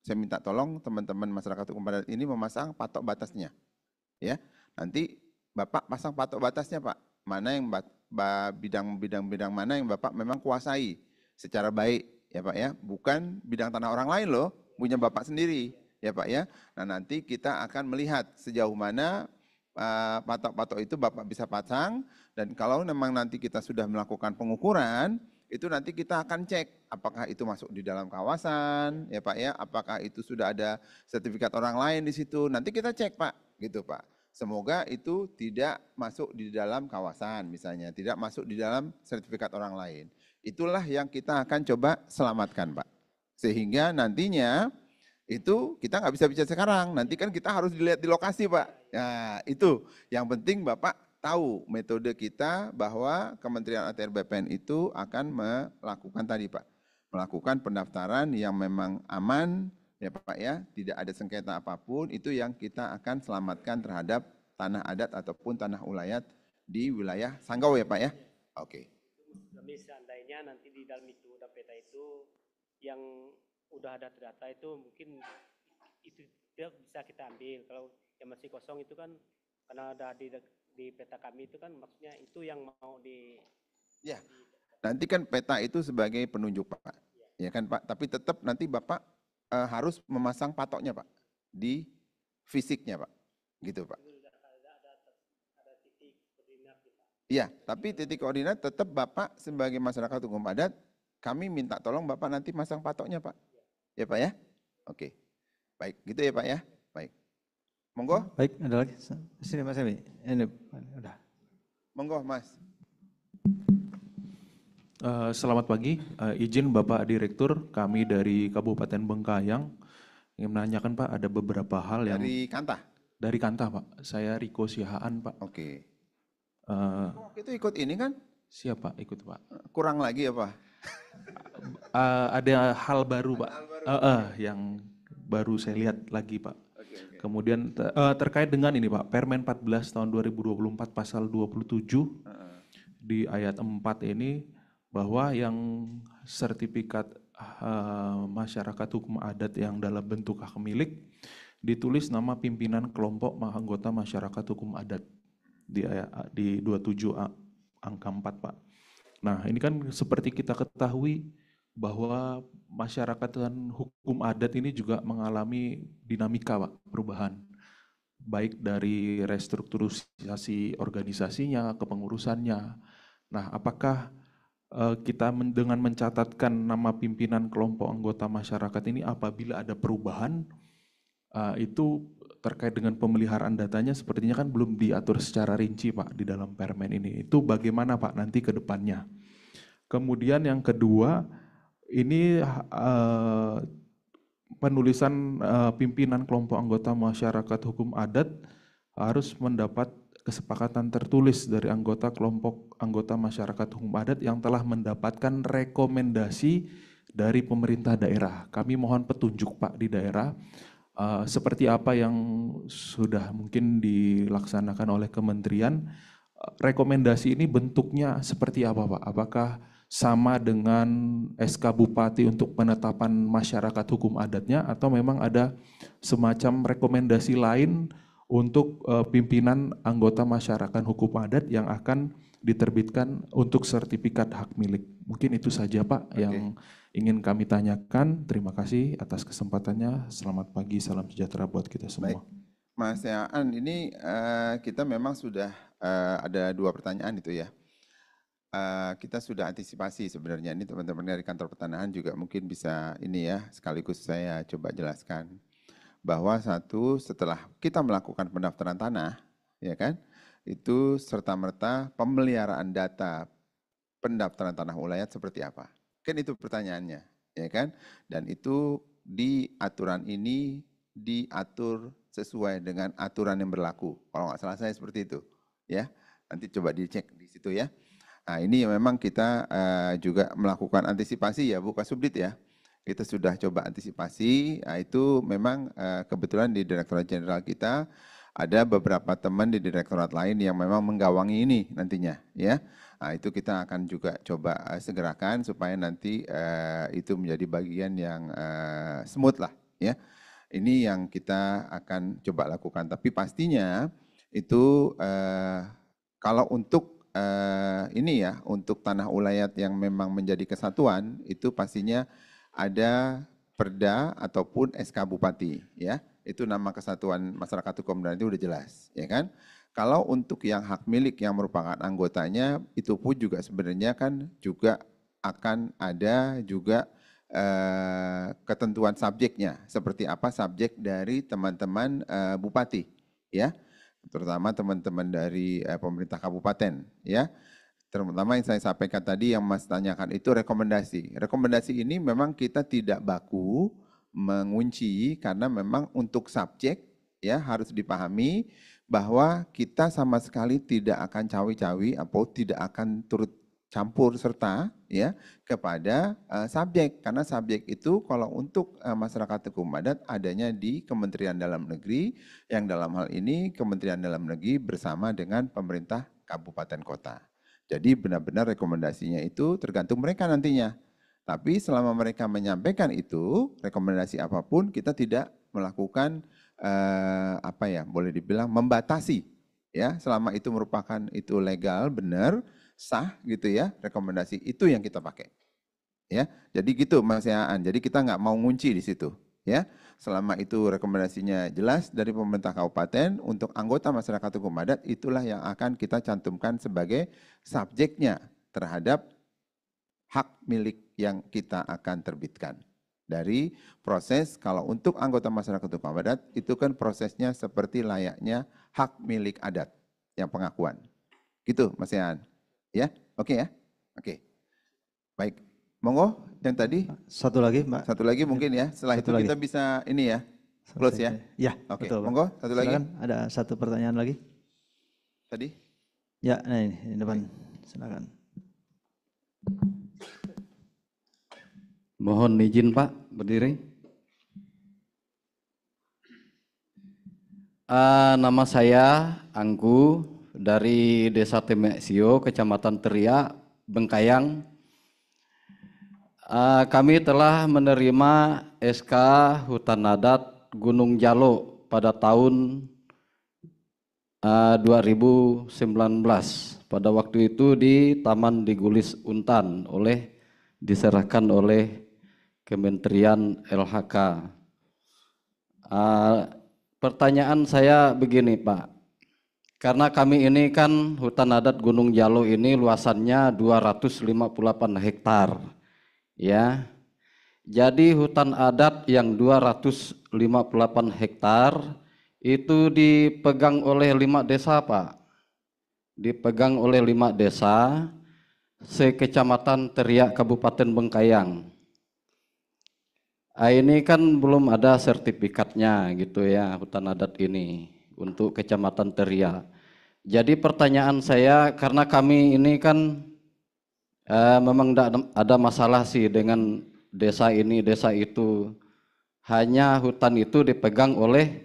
saya minta tolong teman-teman masyarakat hukum adat ini memasang patok batasnya. Ya, nanti Bapak pasang patok batasnya Pak, mana yang bidang-bidang mana yang Bapak memang kuasai secara baik ya Pak ya, bukan bidang tanah orang lain loh. Punya Bapak sendiri, ya Pak ya. Nah nanti kita akan melihat sejauh mana patok-patok itu Bapak bisa pasang, dan kalau memang nanti kita sudah melakukan pengukuran, itu nanti kita akan cek apakah itu masuk di dalam kawasan, ya Pak ya, apakah itu sudah ada sertifikat orang lain di situ, nanti kita cek Pak, gitu Pak. Semoga itu tidak masuk di dalam kawasan misalnya, tidak masuk di dalam sertifikat orang lain. Itulah yang kita akan coba selamatkan Pak. Sehingga nantinya itu kita nggak bisa bicara sekarang, nanti kan kita harus dilihat di lokasi Pak. Nah itu yang penting Bapak tahu metode kita bahwa Kementerian ATR BPN itu akan melakukan tadi Pak, melakukan pendaftaran yang memang aman ya Pak ya, tidak ada sengketa apapun, itu yang kita akan selamatkan terhadap tanah adat ataupun tanah ulayat di wilayah Sanggau ya Pak ya. Oke. Kami seandainya nanti di dalam itu peta itu yang udah ada terdata itu mungkin itu tidak bisa kita ambil. Kalau yang masih kosong itu kan karena ada di peta kami itu kan maksudnya itu yang mau di. Ya, nanti kan peta itu sebagai penunjuk Pak, ya kan Pak. Tapi tetap nanti Bapak harus memasang patoknya Pak di fisiknya Pak, gitu Pak. Iya, tapi titik koordinat tetap Bapak sebagai masyarakat hukum adat, kami minta tolong Bapak nanti masang patoknya Pak. Ya Pak ya? Oke. Baik, gitu ya Pak ya? Baik. Monggo. Baik, ada lagi. Sini Mas Emi. Ini udah. Monggo Mas. Selamat pagi, izin Bapak Direktur, kami dari Kabupaten Bengkayang ingin menanyakan Pak, ada beberapa hal yang... Dari Kantah? Dari Kantah Pak, saya Riko Sihaan Pak. Oke. Itu ikut ini kan? Siapa ikut Pak? Kurang lagi apa? Ada hal baru Pak, yang baru saya lihat lagi Pak. Okay. Kemudian terkait dengan ini Pak, Permen 14 tahun 2024 pasal 27 di ayat 4 ini, bahwa yang sertifikat masyarakat hukum adat yang dalam bentuk hak milik ditulis nama pimpinan kelompok anggota masyarakat hukum adat di 27 angka 4 Pak. Nah ini kan seperti kita ketahui bahwa masyarakat dan hukum adat ini juga mengalami dinamika Pak, perubahan. Baik dari restrukturisasi organisasinya, kepengurusannya. Nah apakah kita dengan mencatatkan nama pimpinan kelompok anggota masyarakat ini apabila ada perubahan, itu terkait dengan pemeliharaan datanya sepertinya kan belum diatur secara rinci Pak di dalam permen ini. Itu bagaimana Pak nanti ke depannya? Kemudian yang kedua, ini penulisan pimpinan kelompok anggota masyarakat hukum adat harus mendapat kesepakatan tertulis dari anggota kelompok anggota masyarakat hukum adat yang telah mendapatkan rekomendasi dari pemerintah daerah. Kami mohon petunjuk Pak di daerah, seperti apa yang sudah mungkin dilaksanakan oleh kementerian. Rekomendasi ini bentuknya seperti apa Pak? Apakah sama dengan SK Bupati untuk penetapan masyarakat hukum adatnya atau memang ada semacam rekomendasi lain untuk pimpinan anggota masyarakat hukum adat yang akan diterbitkan untuk sertifikat hak milik? Mungkin itu saja Pak yang ingin kami tanyakan. Terima kasih atas kesempatannya. Selamat pagi, salam sejahtera buat kita semua. Baik. Mas Yaan, ini kita memang sudah ada 2 pertanyaan itu ya. Kita sudah antisipasi sebenarnya, ini teman-teman dari kantor pertanahan juga mungkin bisa ini ya, sekaligus saya coba jelaskan. Bahwa setelah kita melakukan pendaftaran tanah, ya kan, itu serta-merta pemeliharaan data pendaftaran tanah ulayat seperti apa? Kan itu pertanyaannya, ya kan? Dan itu di aturan ini diatur sesuai dengan aturan yang berlaku. Kalau nggak salah saya seperti itu, ya. Nanti coba dicek di situ ya. Nah ini memang kita juga melakukan antisipasi ya Bu Kasubdit ya. Kita sudah coba antisipasi, nah, itu memang kebetulan di Direktorat Jenderal kita ada beberapa teman di direktorat lain yang memang menggawangi ini nantinya ya. Nah, itu kita akan juga coba segerakan supaya nanti itu menjadi bagian yang smooth lah ya. Ini yang kita akan coba lakukan. Tapi pastinya itu kalau untuk ini ya, untuk tanah ulayat yang memang menjadi kesatuan itu pastinya ada Perda ataupun SK Bupati ya. Itu nama kesatuan masyarakat hukum dan itu udah jelas ya kan. Kalau untuk yang hak milik yang merupakan anggotanya itu pun juga sebenarnya kan juga akan ada juga ketentuan subjeknya seperti apa subjek dari teman-teman bupati ya, terutama teman-teman dari pemerintah kabupaten ya. Terutama yang saya sampaikan tadi yang Mas tanyakan itu rekomendasi. Rekomendasi ini memang kita tidak baku mengunci karena memang untuk subjek ya harus dipahami bahwa kita sama sekali tidak akan cawi-cawi atau tidak akan turut campur serta ya kepada subjek, karena subjek itu kalau untuk masyarakat hukum adat adanya di Kementerian Dalam Negeri, yang dalam hal ini Kementerian Dalam Negeri bersama dengan pemerintah kabupaten kota. Jadi benar-benar rekomendasinya itu tergantung mereka nantinya. Tapi selama mereka menyampaikan itu rekomendasi apapun kita tidak melakukan apa ya, boleh dibilang membatasi ya, selama itu merupakan itu legal, benar, sah gitu ya, rekomendasi itu yang kita pakai. Ya, jadi gitu Mas Yaan. Jadi kita nggak mau ngunci di situ ya. Selama itu rekomendasinya jelas dari pemerintah kabupaten untuk anggota masyarakat hukum adat, itulah yang akan kita cantumkan sebagai subjeknya terhadap hak milik yang kita akan terbitkan. Dari proses kalau untuk anggota masyarakat hukum adat itu kan prosesnya seperti layaknya hak milik adat yang pengakuan. Gitu Mas Yaan. Ya, oke ya? Oke. Baik. Monggo yang tadi. Satu lagi Mbak. Satu lagi mungkin ya. Setelah itu kita bisa ini ya. Close ya. Ya, oke. Betul, Monggo satu lagi. Silakan, ada satu pertanyaan lagi. Tadi? Ya, nah ini di depan. Silakan. Mohon izin Pak, berdiri. Nama saya Angku dari Desa Temeksio, Kecamatan Teria, Bengkayang. Kami telah menerima SK Hutan Adat Gunung Jalo pada tahun 2019. Pada waktu itu di Taman Digulis Untan diserahkan oleh Kementerian LHK. Pertanyaan saya begini Pak, karena kami ini kan hutan adat Gunung Jalo ini luasannya 258 hektar, ya. Jadi hutan adat yang 258 hektar itu dipegang oleh 5 desa Pak. Dipegang oleh 5 desa sekecamatan Teriak Kabupaten Bengkayang. Ini kan belum ada sertifikatnya gitu ya hutan adat ini untuk kecamatan Teriak. Jadi pertanyaan saya, karena kami ini kan memang tidak ada masalah sih dengan desa ini, desa itu. Hanya hutan itu dipegang oleh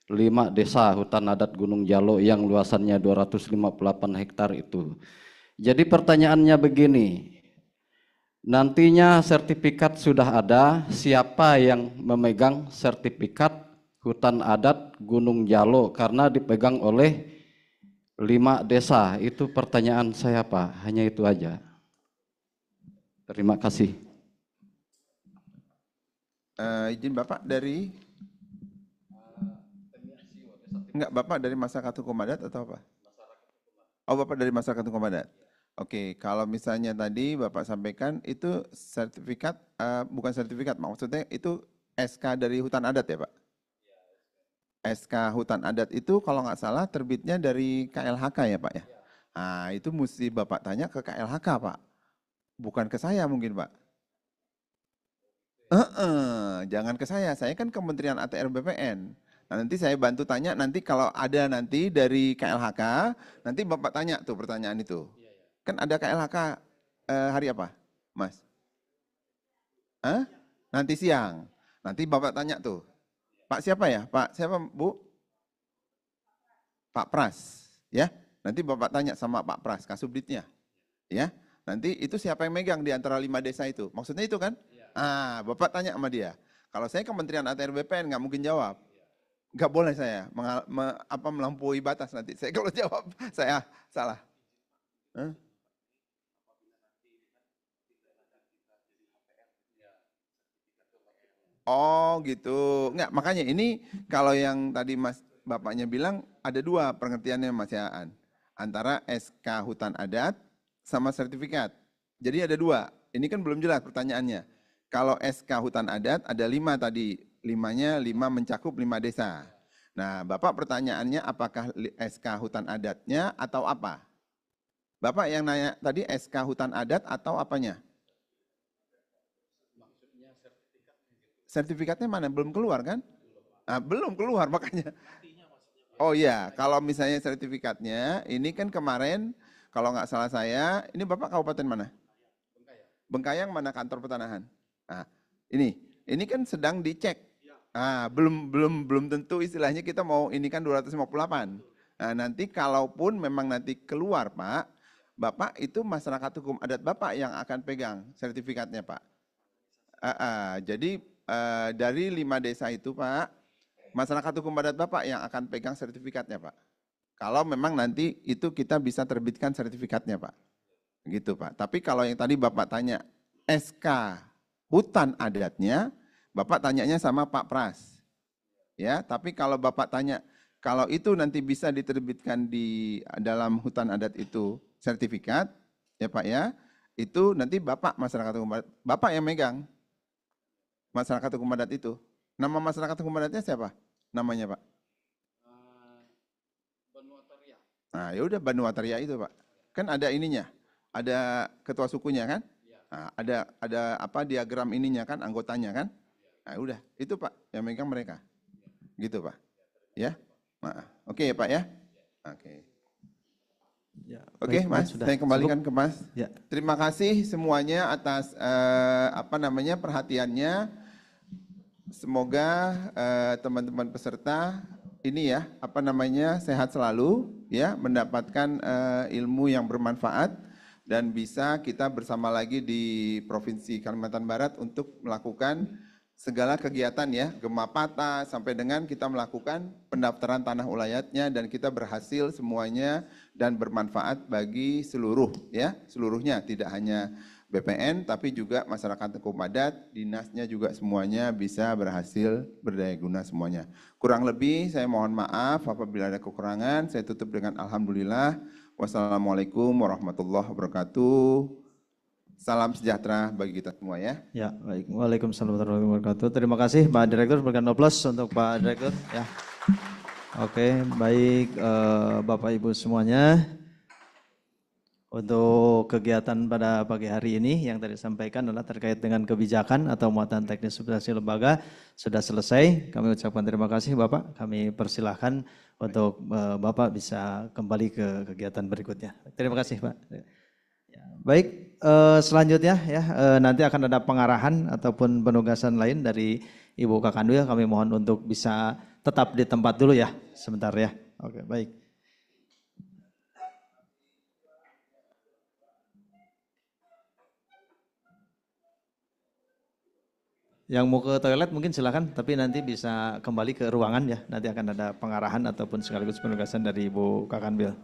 5 desa hutan adat Gunung Jalo yang luasannya 258 hektar itu. Jadi pertanyaannya begini, nantinya sertifikat sudah ada, siapa yang memegang sertifikat hutan adat Gunung Jalo karena dipegang oleh 5 desa? Itu pertanyaan saya Pak, hanya itu aja. Terima kasih. Izin Bapak dari enggak, Bapak dari masyarakat hukum adat atau apa? Oh, Bapak dari masyarakat hukum adat. Oke, kalau misalnya tadi Bapak sampaikan itu sertifikat, bukan sertifikat, maksudnya itu SK dari hutan adat ya Pak? SK hutan adat itu kalau nggak salah terbitnya dari KLHK ya Pak ya? Nah itu mesti Bapak tanya ke KLHK Pak, bukan ke saya mungkin Pak. Jangan ke saya kan Kementerian ATR BPN. Nah, nanti saya bantu tanya, nanti kalau ada nanti dari KLHK, nanti Bapak tanya tuh pertanyaan itu. Kan ada KLHK hari apa, Mas? Nanti siang. Nanti Bapak tanya tuh. Pak siapa ya? Pak siapa Bu? Pak Pras. Ya, nanti Bapak tanya sama Pak Pras, Kasubditnya. Ya, nanti itu siapa yang megang di antara 5 desa itu? Maksudnya itu kan? Bapak tanya sama dia. Kalau saya Kementerian ATR BPN nggak mungkin jawab. Nggak boleh saya melampaui batas nanti. Saya kalau jawab saya salah. Oh gitu. Nggak, makanya ini kalau yang tadi Bapaknya bilang ada 2 pengertiannya Mas Yaan. Antara SK hutan adat sama sertifikat. Jadi ada 2. Ini kan belum jelas pertanyaannya. Kalau SK hutan adat ada 5 tadi, 5-nya mencakup 5 desa. Nah, Bapak pertanyaannya apakah SK hutan adatnya atau apa? Bapak yang nanya tadi SK hutan adat atau apanya? Sertifikatnya mana? Belum keluar kan? Belum keluar makanya. Oh iya, kalau misalnya sertifikatnya, ini kan kemarin kalau nggak salah saya, ini Bapak kabupaten mana? Bengkayang mana kantor pertanahan? Nah, ini kan sedang dicek. Belum tentu istilahnya kita mau ini kan 258. Nah, nanti kalaupun memang nanti keluar Pak, Bapak itu masyarakat hukum adat Bapak yang akan pegang sertifikatnya Pak. Jadi dari 5 desa itu Pak, masyarakat hukum adat Bapak yang akan pegang sertifikatnya Pak. Kalau memang nanti itu kita bisa terbitkan sertifikatnya Pak. Gitu Pak. Tapi kalau yang tadi Bapak tanya SK hutan adatnya, Bapak tanyanya sama Pak Pras. Ya, tapi kalau Bapak tanya, kalau itu nanti bisa diterbitkan di dalam hutan adat itu sertifikat, ya Pak ya, itu nanti Bapak masyarakat hukum adat, Bapak yang megang masyarakat hukum adat itu. Nama masyarakat hukum adatnya siapa? Namanya Pak? Banuataria. Nah, ya udah Banuataria itu Pak. Kan ada ininya, ada ketua sukunya kan? Nah, ada apa diagram ininya kan, anggotanya kan? Nah, udah, itu Pak yang megang mereka. Gitu Pak. Ya. Nah, oke ya Pak ya? Oke. Ya, oke Mas, saya kembalikan ke Mas. Ya. Terima kasih semuanya atas perhatiannya. Semoga teman-teman peserta ini ya, sehat selalu ya, mendapatkan ilmu yang bermanfaat dan bisa kita bersama lagi di Provinsi Kalimantan Barat untuk melakukan segala kegiatan ya, Gemapata sampai dengan kita melakukan pendaftaran tanah ulayatnya dan kita berhasil semuanya dan bermanfaat bagi seluruh ya, seluruhnya tidak hanya BPN tapi juga masyarakat hukum adat, dinasnya juga semuanya bisa berhasil berdaya guna semuanya. Kurang lebih saya mohon maaf apabila ada kekurangan, saya tutup dengan alhamdulillah. Wassalamualaikum warahmatullahi wabarakatuh. Salam sejahtera bagi kita semua ya. Ya, baik. Waalaikumsalam warahmatullahi wabarakatuh. Terima kasih Pak Direktur, berikan aplaus untuk Pak Direktur ya. Oke, baik Bapak Ibu semuanya. Untuk kegiatan pada pagi hari ini yang tadi disampaikan adalah terkait dengan kebijakan atau muatan teknis substansi lembaga sudah selesai. Kami ucapkan terima kasih Bapak. Kami persilahkan untuk Bapak bisa kembali ke kegiatan berikutnya. Terima kasih Pak. Baik, selanjutnya ya nanti akan ada pengarahan ataupun penugasan lain dari Ibu Kakanwil. Kami mohon untuk bisa tetap di tempat dulu ya sebentar ya. Oke, baik. Yang mau ke toilet mungkin silakan, tapi nanti bisa kembali ke ruangan ya. Nanti akan ada pengarahan ataupun sekaligus penugasan dari Ibu Kakanwil.